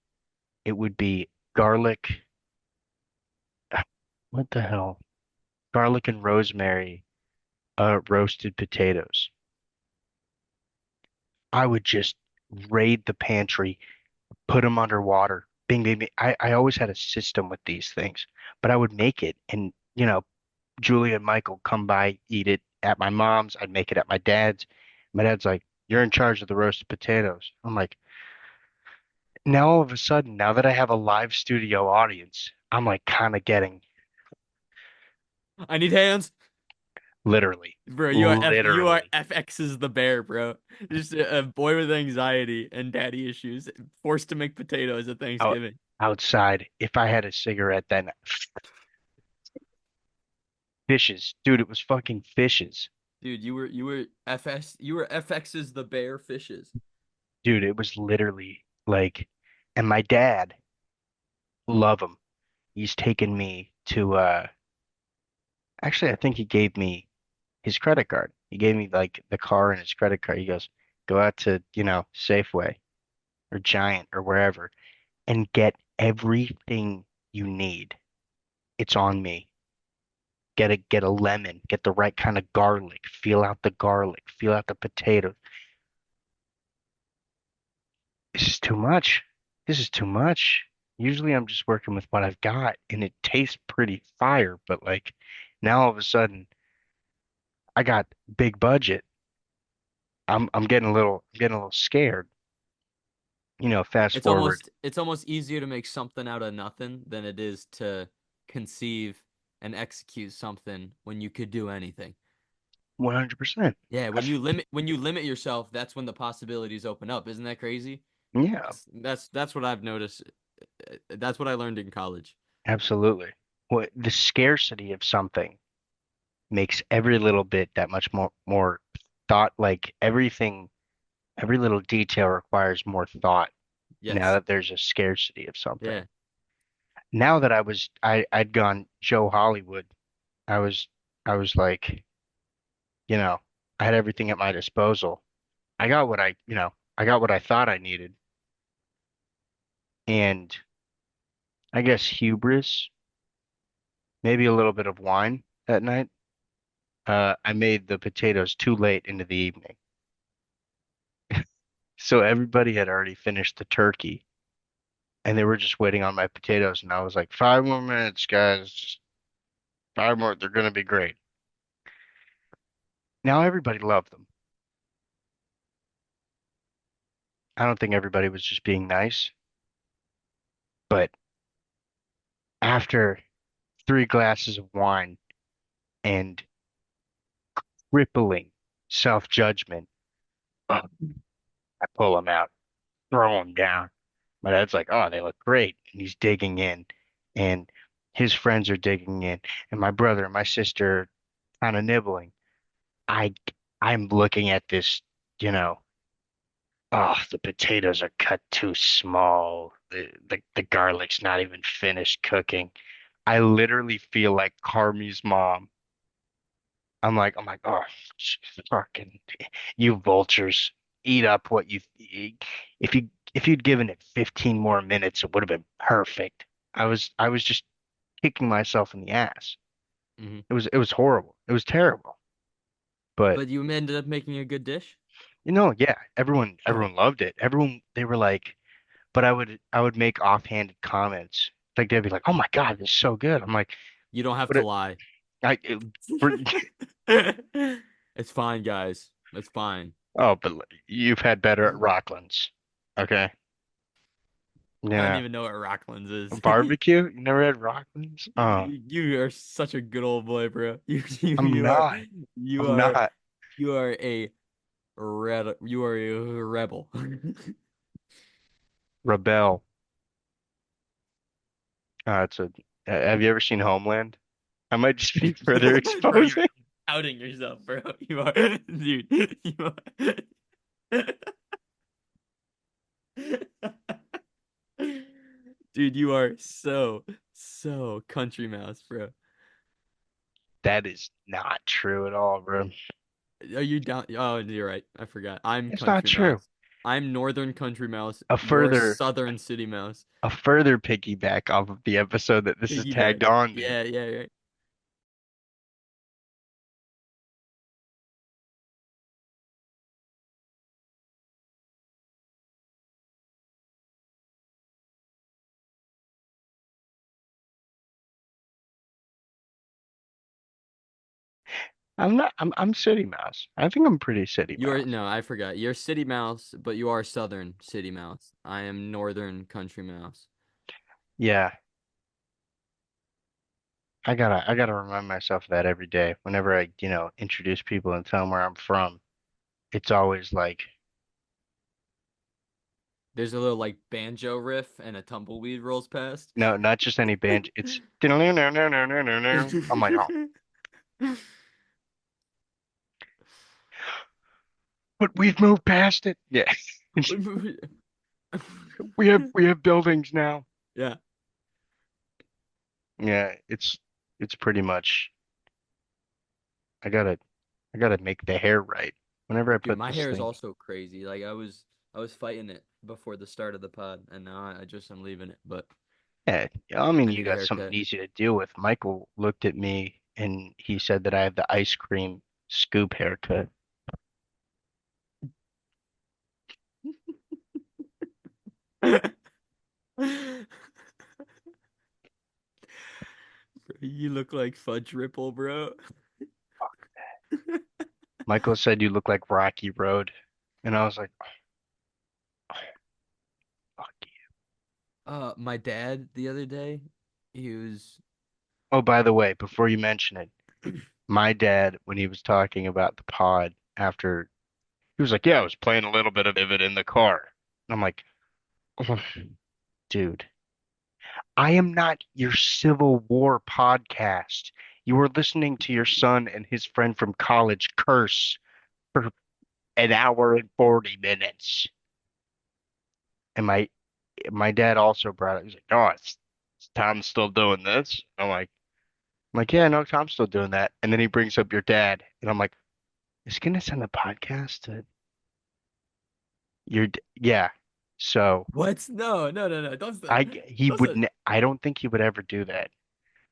It would be garlic, what the hell? Garlic and rosemary, roasted potatoes. I would just raid the pantry, put them underwater. Bing, bing, bing. I always had a system with these things, but I would make it and, Julia and Michael come by, eat it at my mom's. I'd make it at my dad's. My dad's like, "You're in charge of the roasted potatoes." I'm like, now all of a sudden, now that I have a live studio audience, I'm like kind of getting I need hands. literally, Bro, you are literally FX's the bear, bro. Just a boy with anxiety and daddy issues, forced to make potatoes at out Thanksgiving. outside. If I had a cigarette, then fishes, dude, it was fucking fishes, Dude, you were FX's the bear fishes. dude. It was literally like, and my dad, love him. He's taken me to actually, I think he gave me his credit card. He gave me like the car and his credit card. He goes, go out to, Safeway or Giant or wherever and get everything you need. It's on me. Get a lemon, get the right kind of garlic, feel out the garlic, feel out the potatoes. This is too much. This is too much. Usually I'm just working with what I've got and it tastes pretty fire, but like now all of a sudden I got big budget. I'm getting a little scared. Fast forward It's almost easier to make something out of nothing than it is to conceive and execute something when you could do anything. 100%. Yeah, when you limit yourself, that's when the possibilities open up. Isn't that crazy? Yeah, That's what I've noticed. That's what I learned in college. absolutely. What the scarcity of something makes every little bit that much more thought, like everything, every little detail requires more thought now Yes. that there's a scarcity of something. Yeah. Now that I'd gone Joe Hollywood, I was I was like, you know, I had everything at my disposal. I got what I thought I needed. And I guess hubris, maybe a little bit of wine that night. I made the potatoes too late into the evening. So everybody had already finished the turkey. and they were just waiting on my potatoes, and I was like, 5 more minutes, guys, just 5 more. They're gonna be great. Now everybody loved them. I don't think everybody was just being nice, but after 3 glasses of wine and crippling self-judgment, I pull them out, throw them down. My dad's like, "Oh, they look great," and he's digging in, and his friends are digging in, and my brother and my sister kind of nibbling. I I'm looking at this, you know, oh, the potatoes are cut too small. The garlic's not even finished cooking. I literally feel like Carmi's mom. I'm like, oh, fucking, you vultures, eat up what you. If you'd given it 15 more minutes, it would have been perfect. I was just kicking myself in the ass. Hmm. It was horrible. It was terrible. But But you ended up making a good dish. yeah, everyone Good. everyone loved it. Everyone they were like, but I would make offhanded comments. Like they'd be like, "Oh my God, this is so good." I'm like, You don't have "But to lie. it, for, It's fine, guys. It's fine. oh, but you've had better at Rocklands, okay? You I don't know, even know what Rocklands is. barbecue. You never had Rocklands? Oh, You are such a good old boy, bro. I'm You are not. you I'm are not. you are a you are a rebel. Rebel. It's a. Have you ever seen Homeland? I might just be further Bro, you're exposing. outing yourself, bro. You are, dude. You are. Dude, you are so country mouse, bro. That is not true at all, bro. Are you down? Oh, you're right. I forgot. I'm It's not country true. mouse. I'm northern country mouse. A You're further, southern city mouse. a further piggyback off of the episode that this is Piggyback. tagged on to. Yeah, yeah, right. I'm not. I'm City Mouse. I think I'm pretty City You are Mouse. no, I forgot. You're city mouse, but you are southern city mouse. I am northern country mouse. Yeah, I gotta remind myself of that every day. Whenever I, introduce people and tell them where I'm from, it's always like, There's a little like banjo riff and a tumbleweed rolls past. no, not just any band. It's I'm like, oh, but we've moved past it. Yeah, we have buildings now. Yeah. Yeah, it's pretty much. I gotta I gotta make the hair right. Whenever I Dude, put my this hair is thing. also crazy. Like I was fighting it before the start of the pod, and now I just am leaving it. But Yeah, I mean, I you need a got something haircut. easy to deal with. Michael looked at me and he said that I have the ice cream scoop haircut. You look like Fudge Ripple, bro. Michael said you look like Rocky Road. And I was like, oh, fuck you. My dad the other day, he was Oh, by the way, before you mention it, my dad, when he was talking about the pod after, he was like, yeah, I was playing a little bit of it in the car. And I'm like, oh, dude, I am not your Civil War podcast. You were listening to your son and his friend from college curse for an hour and 40 minutes. And my dad also brought it. He's like, "Oh, it's Tom's still doing this." I'm like, "Yeah, no, Tom's still doing that." And then he brings up your dad, and I'm like, "Is he gonna send the podcast to yeah?" So what? No, no, no, no. Don't say, he don't say. wouldn't. I don't think he would ever do that.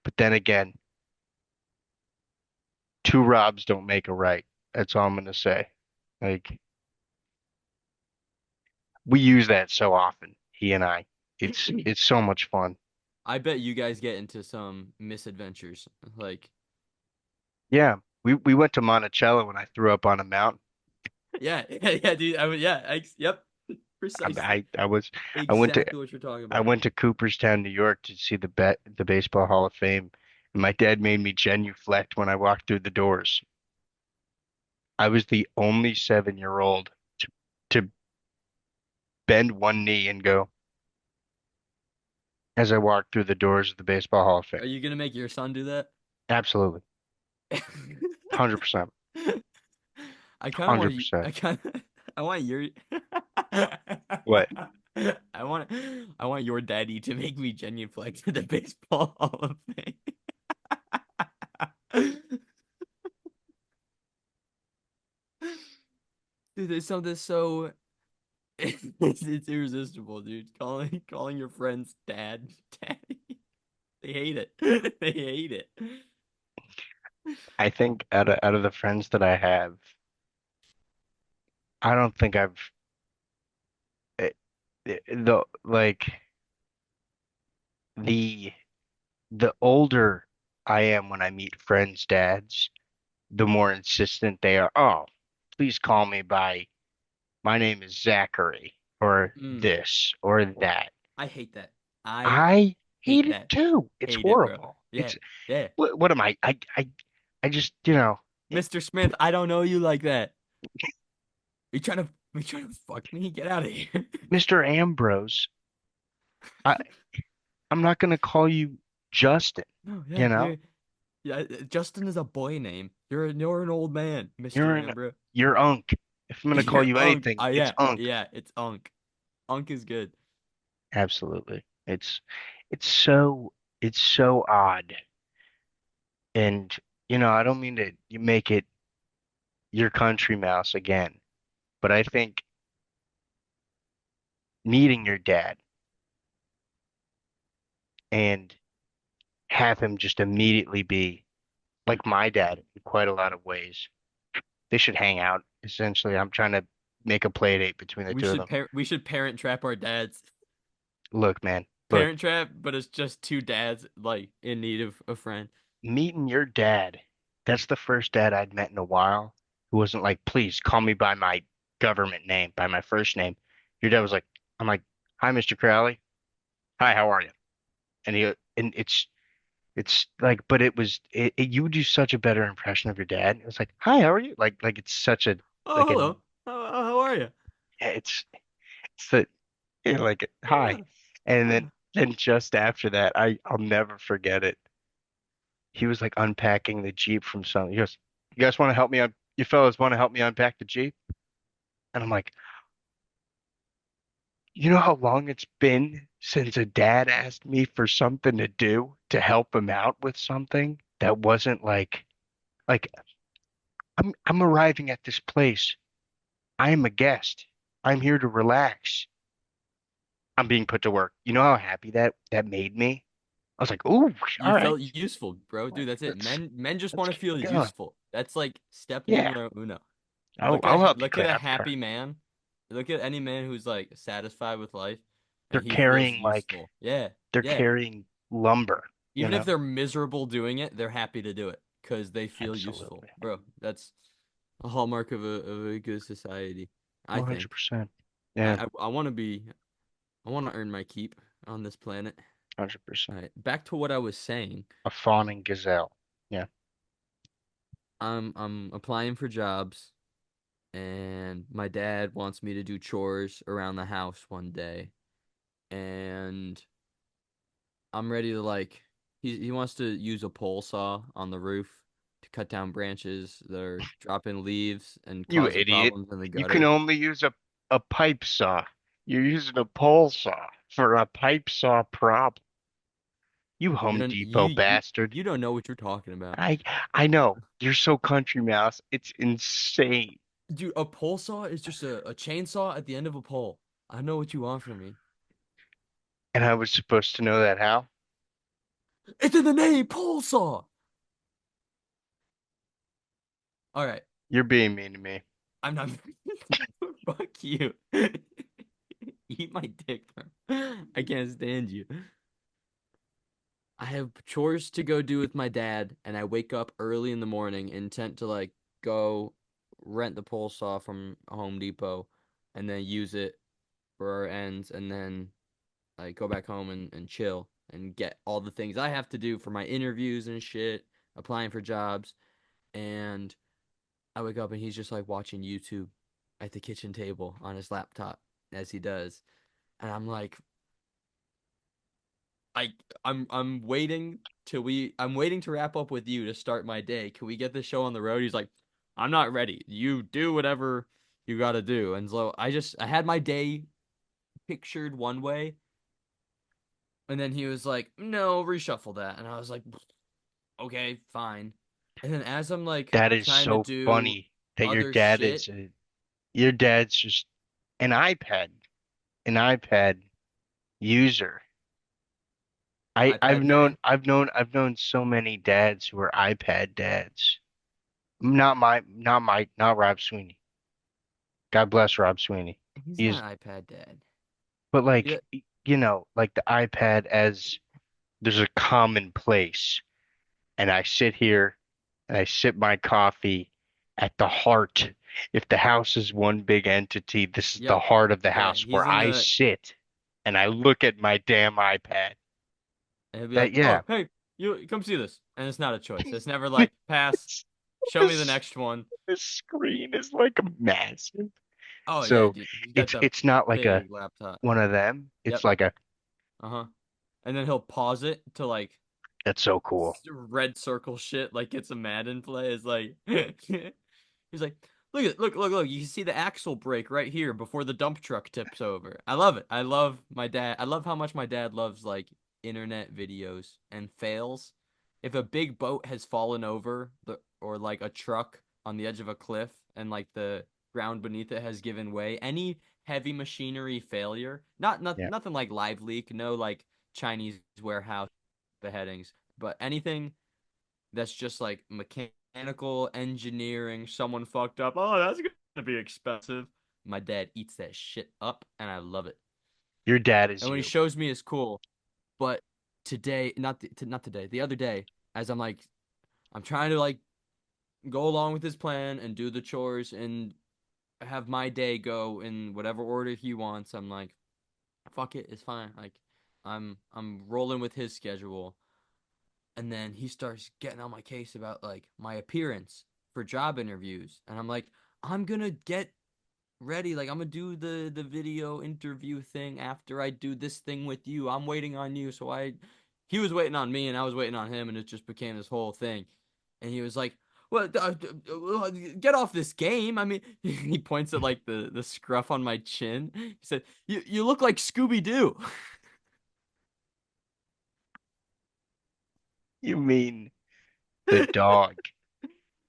But then again, two Robs don't make a right. That's all I'm gonna say. Like we use that so often, he and I. It's so much fun. I bet you guys get into some misadventures. Like, Yeah, we went to Monticello when I threw up on a mountain. yeah, yeah, yeah, dude. Yep, precisely, I was I went to exactly what you're talking I about. went to Cooperstown, New York to see the Baseball Hall of Fame, and my dad made me genuflect when I walked through the doors. I was the only 7-year-old to bend one knee and go as I walked through the doors of the Baseball Hall of Fame. Are you gonna make your son do that? Absolutely. 100%. I kind of want you. 100%. I want your. What? I want your daddy to make me genuflect to the baseball Hall of Fame. Dude, there's something so it's irresistible, dude. Calling your friends daddy. They hate it. They hate it. I think out of the friends that I have, I don't think I've eh, the like the the older I am when I meet friends' dads, the more insistent they are. Oh, please call me by my name is Zachary or Mm, this or that. I hate that. I I hate hate it that. too. It's Hate it, bro. horrible. Yeah. It's Yeah. what am I just, Mr. Smith, I don't know you like that. You trying to fuck me? Get out of here. Mr. Ambrose, I I'm not gonna call you Justin, No, you yeah, know? Justin is a boy name. You're an old man, Mr. You're an Amber. you're Unk. If I'm gonna call You're you Unk. anything, Oh it's yeah, Unk. yeah, it's Unk. Unk is good. Absolutely. It's so it's so odd. And I don't mean to you make it your country mouse again, but I think meeting your dad and have him just immediately be like my dad in quite a lot of ways. They should hang out. Essentially, I'm trying to make a play date between the two of them. We should parent trap our dads. Look, man, look, Parent trap, but it's just two dads like in need of a friend. meeting your dad, that's the first dad I'd met in a while who wasn't like, please call me by my government name, by my first name. Your dad was like, I'm like, hi, Mr. Crowley. Hi, how are you? And it's like, but you do such a better impression of your dad. It was like, hi, how are you? Like it's such a, Oh, like a, hello. How are you? yeah, it's the, like, hi. And then just after that, I'll never forget it. He was like unpacking the Jeep from something. He goes, "You guys want to help me on? You fellas want to help me unpack the Jeep?" And I'm like, "You know how long it's been since a dad asked me for something to do to help him out with something that wasn't like I'm arriving at this place. I am a guest. I'm here to relax. I'm being put to work. You know how happy that made me? I was like, "Ooh, all You right. felt useful, bro. Dude, that's it. Let's Men just let's want to keep feel going." useful. That's like step Yeah, numero uno. I'll help you Look at a clean up your car. happy man. Look at any man who's like satisfied with life They're and he feels carrying useful. Yeah. they're Yeah. carrying lumber, you Even if know? they're miserable doing it, they're happy to do it because they feel useful. Absolutely. Bro, that's a hallmark of a good society, I think. 100%. Yeah, I want to earn my keep on this planet. 100%. All right, back to what I was saying. A fawning gazelle. Yeah. I'm applying for jobs and my dad wants me to do chores around the house one day and I'm ready to like he wants to use a pole saw on the roof to cut down branches that are dropping leaves and You causing idiot. problems in the You can gutter. only use a pipe saw. You're using a pole saw for a pipe saw problem. You Home Depot bastard. You don't know what you're talking about. I I know. You're so country mouse. It's insane. Dude, a pole saw is just a chainsaw at the end of a pole. I know what you want from me. And I was supposed to know that how? It's in the name, pole saw. All right, You're being mean to me. I'm not. Fuck you. Eat my dick, bro. I can't stand you. I have chores to go do with my dad, and I wake up early in the morning intent to like go rent the pole saw from Home Depot and then use it for our ends and then like go back home and chill and get all the things I have to do for my interviews and shit, applying for jobs. And I wake up and he's just like watching YouTube at the kitchen table on his laptop as he does. And I'm like, I I'm waiting I'm waiting to wrap up with you to start my day. Can we get this show on the road? He's like, I'm not ready. You do whatever you gotta do. And so I had my day pictured one way, and then he was like, no, reshuffle that. And I was like, okay, fine. And then as I'm like That is trying to so do funny that other shit, your dad's just an iPad, an iPad user. iPad dad. I've known so many dads who are iPad dads. Not Rob Sweeney. God bless Rob Sweeney. He's He's, not iPad dad. but Yeah, like, you know, like the iPad as there's a common place. And I sit here and I sip my coffee at the heart. If the house is one big entity, this is the yep. heart of the Yeah, house he's where in I the sit and I look at my damn iPad. and he'll be That, like, yeah, "Oh, hey, you come see this." And it's not a choice. It's never like, "Pass, show me the this, next one." this screen is like massive. Oh yeah, So dude. He's got the it's not like a big laptop. one of them. It's Yep. like a Uh-huh. And then he'll pause it to like that's so cool. red circle shit like it's a Madden play. It's like he's like, look at look. You can see the axle break right here before the dump truck tips over. I love it. I love my dad. I love how much my dad loves like internet videos and fails. If a big boat has fallen over or like a truck on the edge of a cliff and like the ground beneath it has given way, any heavy machinery failure, Yeah. nothing like live leak, no like Chinese warehouse beheadings, but anything that's just like mechanical engineering, someone fucked up. Oh, that's gonna be expensive. My dad eats that shit up, and I love it. Your dad is And when he you. shows me, it's cool. But today, not today, the other day, as I'm trying to like go along with his plan and do the chores and have my day go in whatever order he wants. I'm like, fuck it, it's fine. Like, I'm rolling with his schedule. And then he starts getting on my case about like my appearance for job interviews, and I'm like, I'm gonna get ready, like I'm gonna do the video interview thing after I do this thing with you. I'm waiting on you. So I he was waiting on me and I was waiting on him, and it just became this whole thing. And he was like, well, get off this game. I mean, he points at like the scruff on my chin. He said, you look like Scooby Doo. You mean the dog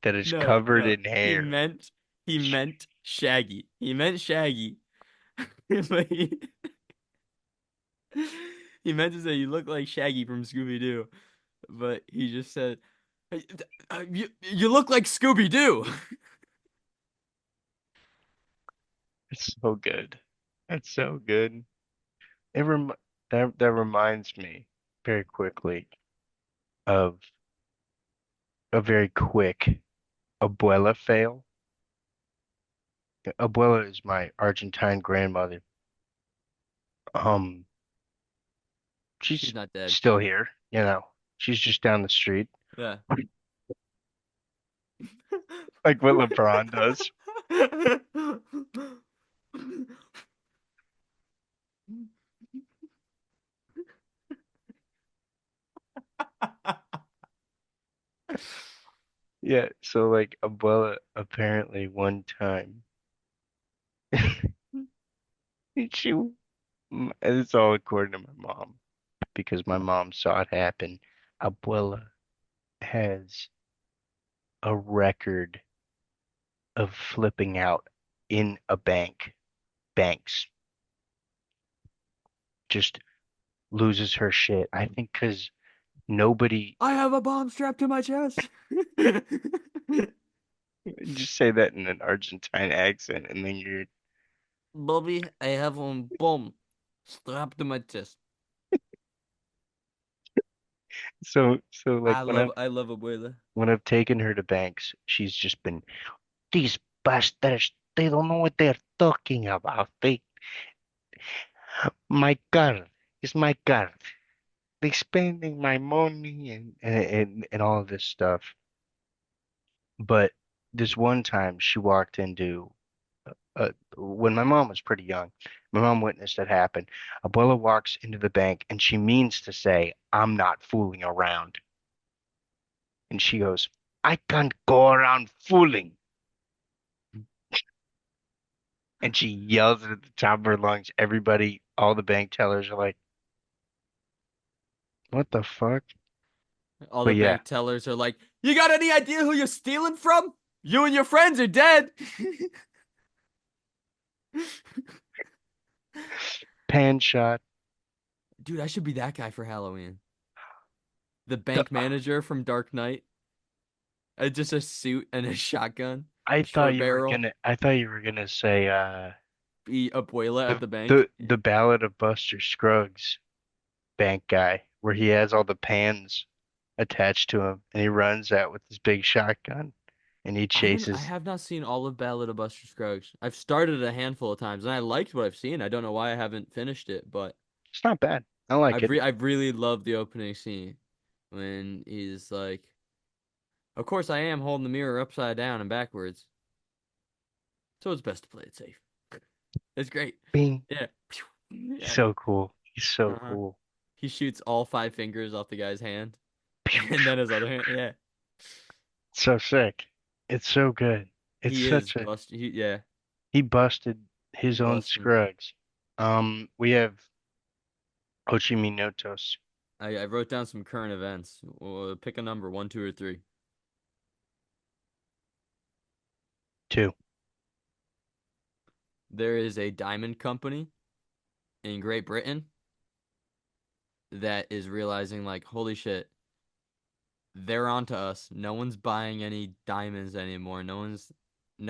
that is No, covered no. in hair. He meant Shaggy. He meant Shaggy. But he meant to say you look like Shaggy from Scooby Doo. But he just said, "Hey, you look like Scooby Doo." It's so good. It's so good. It rem that reminds me very quickly of a very quick abuela fail. Abuela is my Argentine grandmother. Um, She's she's not dead. still here, you know. She's just down the street, Yeah. like what LeBron does. Yeah, so like abuela apparently one time she and it's all according to my mom because my mom saw it happen. Abuela has a record of flipping out in a banks, just loses her shit. I think because nobody I have a bomb strapped to my chest. just say that in an Argentine accent, and then you're Bobby, I have one bomb strapped to my chest. So like I love abuela. when I've taken her to banks, she's just been these bastards. They don't know what they're talking about. My card is my card. They spending my money and all of this stuff. But this one time she walked into when my mom was pretty young. My mom witnessed it happen. Abuela walks into the bank and she means to say, "I'm not fooling around." And she goes, "I can't go around fooling." And she yells it at the top of her lungs. Everybody, all the bank tellers are like, "What the fuck?" All But the yeah, bank tellers are like, "You got any idea who you're stealing from? You and your friends are dead." pan shot. Dude, I should be that guy for Halloween. The The, bank manager from Dark Knight. Just a suit and a shotgun, short barrel. I thought you were gonna say Be abuela at the the bank. the Ballad of Buster Scruggs bank guy, where he has all the pans attached to him, and he runs out with his big shotgun, and he I chases. have not seen all of Ballad of Buster Scruggs. I've started it a handful of times and I liked what I've seen. I don't know why I haven't finished it, but It's not bad. I like it. I really loved the opening scene when he's like, "Of course I am holding the mirror upside down and backwards, so it's best to play it safe." It's great. Bing. Yeah. He's Yeah. so cool. He's so Uh-huh. cool. He shoots all five fingers off the guy's hand, Pew, and pew. then his other hand. Yeah. So sick. It's so good. It's He is such a bust. Yeah. he busted He his own busted. Scruggs. We have Notos. I wrote down some current events. Pick a number, one, two, or three. Two. There is a diamond company in Great Britain that is realizing, like, holy shit, they're onto us. No one's buying any diamonds anymore. No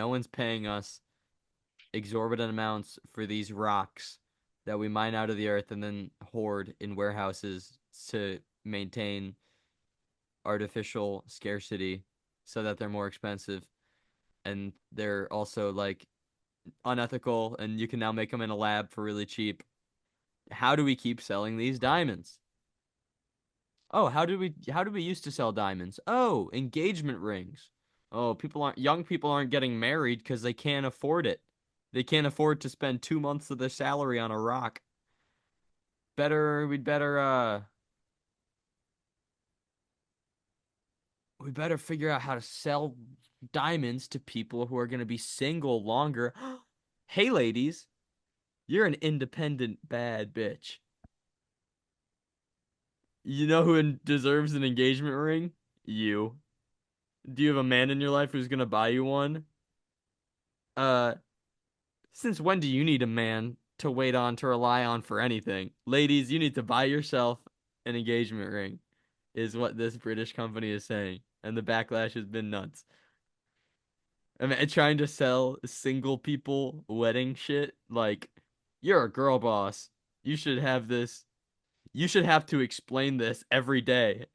one's paying us exorbitant amounts for these rocks that we mine out of the earth and then hoard in warehouses to maintain artificial scarcity so that they're more expensive. And they're also like unethical, and you can now make them in a lab for really cheap. How do we keep selling these diamonds? Oh, how do we used to sell diamonds? Oh, engagement rings. Oh, young people aren't getting married because they can't afford it. They can't afford to spend 2 months of their salary on a rock. We'd better we better figure out how to sell diamonds to people who are going to be single longer. Hey ladies, you're an independent bad bitch. You know who deserves an engagement ring? You. Do you have a man in your life who's gonna buy you one? Uh, since when do you need a man to wait on, to rely on for anything? Ladies, you need to buy yourself an engagement ring, is what this British company is saying. And the backlash has been nuts. I mean, trying to sell single people wedding shit, like, you're a girl boss. You should have this. You should have to explain this every day.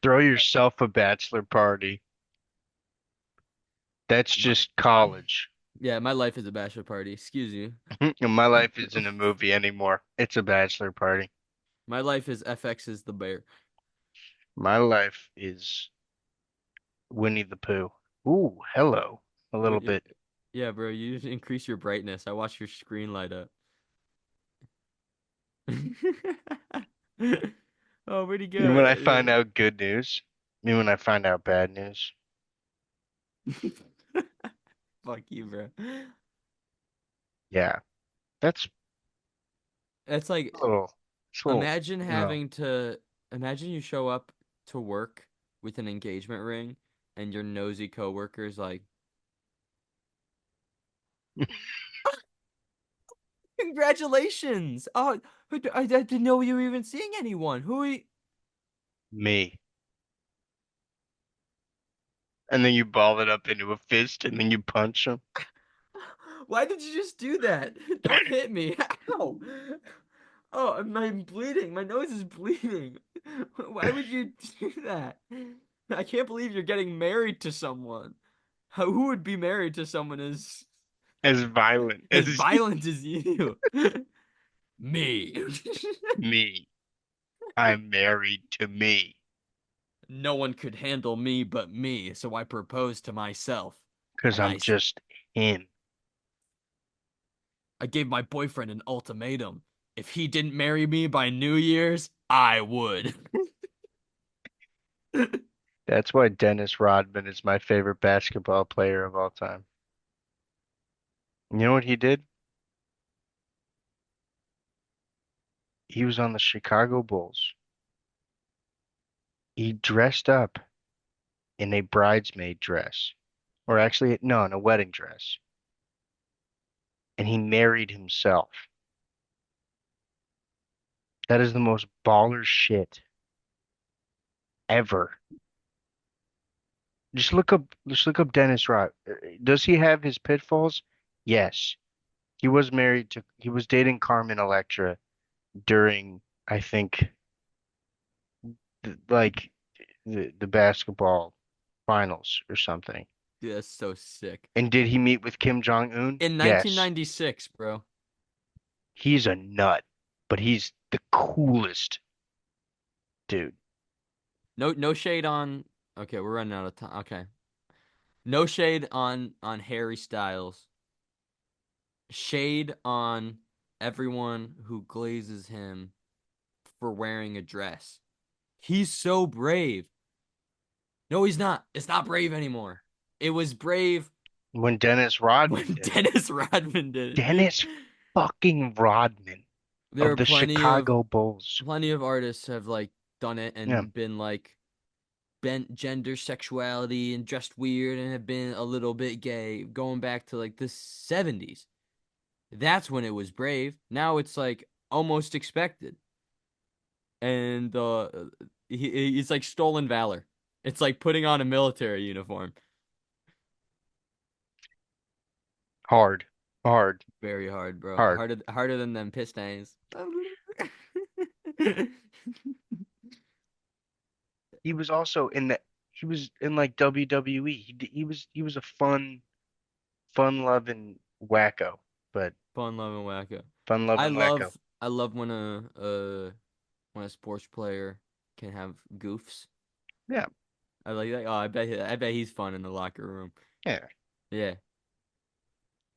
Throw yourself a bachelor party. That's My, just college. yeah, my life is a bachelor party. Excuse you. And my life isn't a movie anymore. It's a bachelor party. My life is FX's The Bear. My life is Winnie the Pooh. Ooh, hello. A little Wait, bit. yeah, bro, you need to increase your brightness. I watch your screen light up. Oh, where'd he And when I go? find out good news, and when I find out bad news, Fuck you, bro. yeah, that's It's a like, little, it's a little, imagine no. having to, imagine you show up to work with an engagement ring and your nosy coworker's like, "Congratulations! Oh, I didn't know you were even seeing anyone. Who are you?" Me. And then you ball it up into a fist, and then you punch him. Why did you just do that? Don't hit me. Ow. Oh, I'm bleeding. My nose is bleeding. Why would you do that? I can't believe you're getting married to someone. Who would be married to someone As violent as as violent as you? Me. me. I'm married to me. No one could handle me but me, so I proposed to myself. Because And I'm just him. I gave my boyfriend an ultimatum. If he didn't marry me by New Year's, I would. That's why Dennis Rodman is my favorite basketball player of all time. You know what he did? He was on the Chicago Bulls. He dressed up in a bridesmaid dress, or actually, no, in a wedding dress, and he married himself. That is the most baller shit ever. Just look up Dennis Rod. Does he have his pitfalls? Yes. He was dating Carmen Electra during, I think, like the basketball finals or something. Dude, that's so sick. And did he meet with Kim Jong-un? In Yes. 1996, bro. He's a nut, but he's the coolest dude. No shade on. Okay, we're running out of time. Okay. No shade on Harry Styles. Shade on everyone who glazes him for wearing a dress. He's so brave. No, he's not. It's not brave anymore. It was brave When Dennis Rodman when did it. Dennis Rodman did it. Dennis fucking Rodman There of are the Chicago Bulls. plenty of artists have like done it Yeah. and been like bent gender sexuality and dressed weird and have been a little bit gay going back to like the 70s. That's when it was brave. Now it's like almost expected. And it's like stolen valor. It's like putting on a military uniform. Hard. Hard. Very hard, bro. Hard. Harder than them piss stains. He was also in the he was in like WWE. He was a fun loving wacko, but Fun loving wacko. fun I loving wacko. love I love when a sports player can have goofs. Yeah. I like that. Oh, I bet he's fun in the locker room. Yeah. Yeah,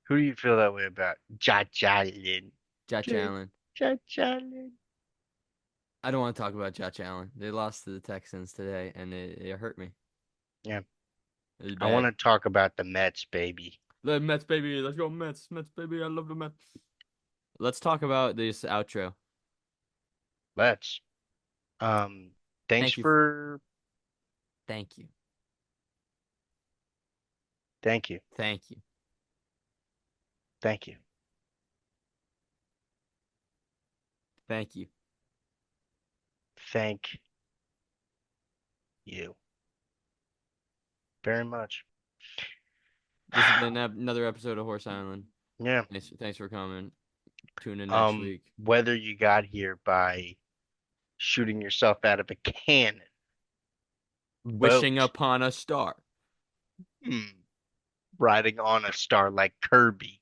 Who do you feel that way about? Josh Allen. Josh Allen. Josh Allen. I don't want to talk about Josh Allen. They lost to the Texans today, and it hurt me. Yeah. It was I want bad. to talk about the Mets, baby. The Mets, baby. Let's go Mets. Mets, baby. I love the Mets. Let's talk about this outro. Let's. Thanks Thank you. for Thank you. thank you. Thank you. Thank you. Thank you. Thank you very much. This has been another episode of Horse Island. Yeah. Thanks for coming. Tune in next week. Whether you got here by shooting yourself out of a cannon, Wishing boat, upon a star. riding on a star like Kirby,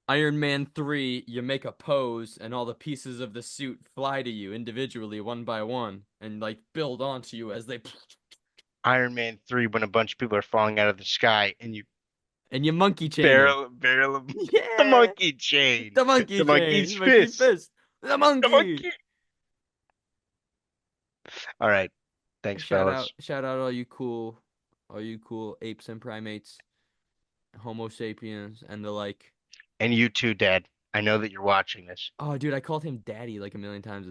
Iron Man 3, you make a pose, and all the pieces of the suit fly to you individually, one by one, and like build onto you as they. Iron Man 3 when a bunch of people are falling out of the sky and you And you monkey chain them. barrel them. The Yeah! monkey chain. The monkey The monkey's chain! Monkey fist. fist! The The monkey! monkey. All right. Thanks, fellas. Shout out all you cool apes and primates, Homo sapiens, and the like. And you too, Dad. I know that you're watching this. Oh, dude, I called him daddy like a million times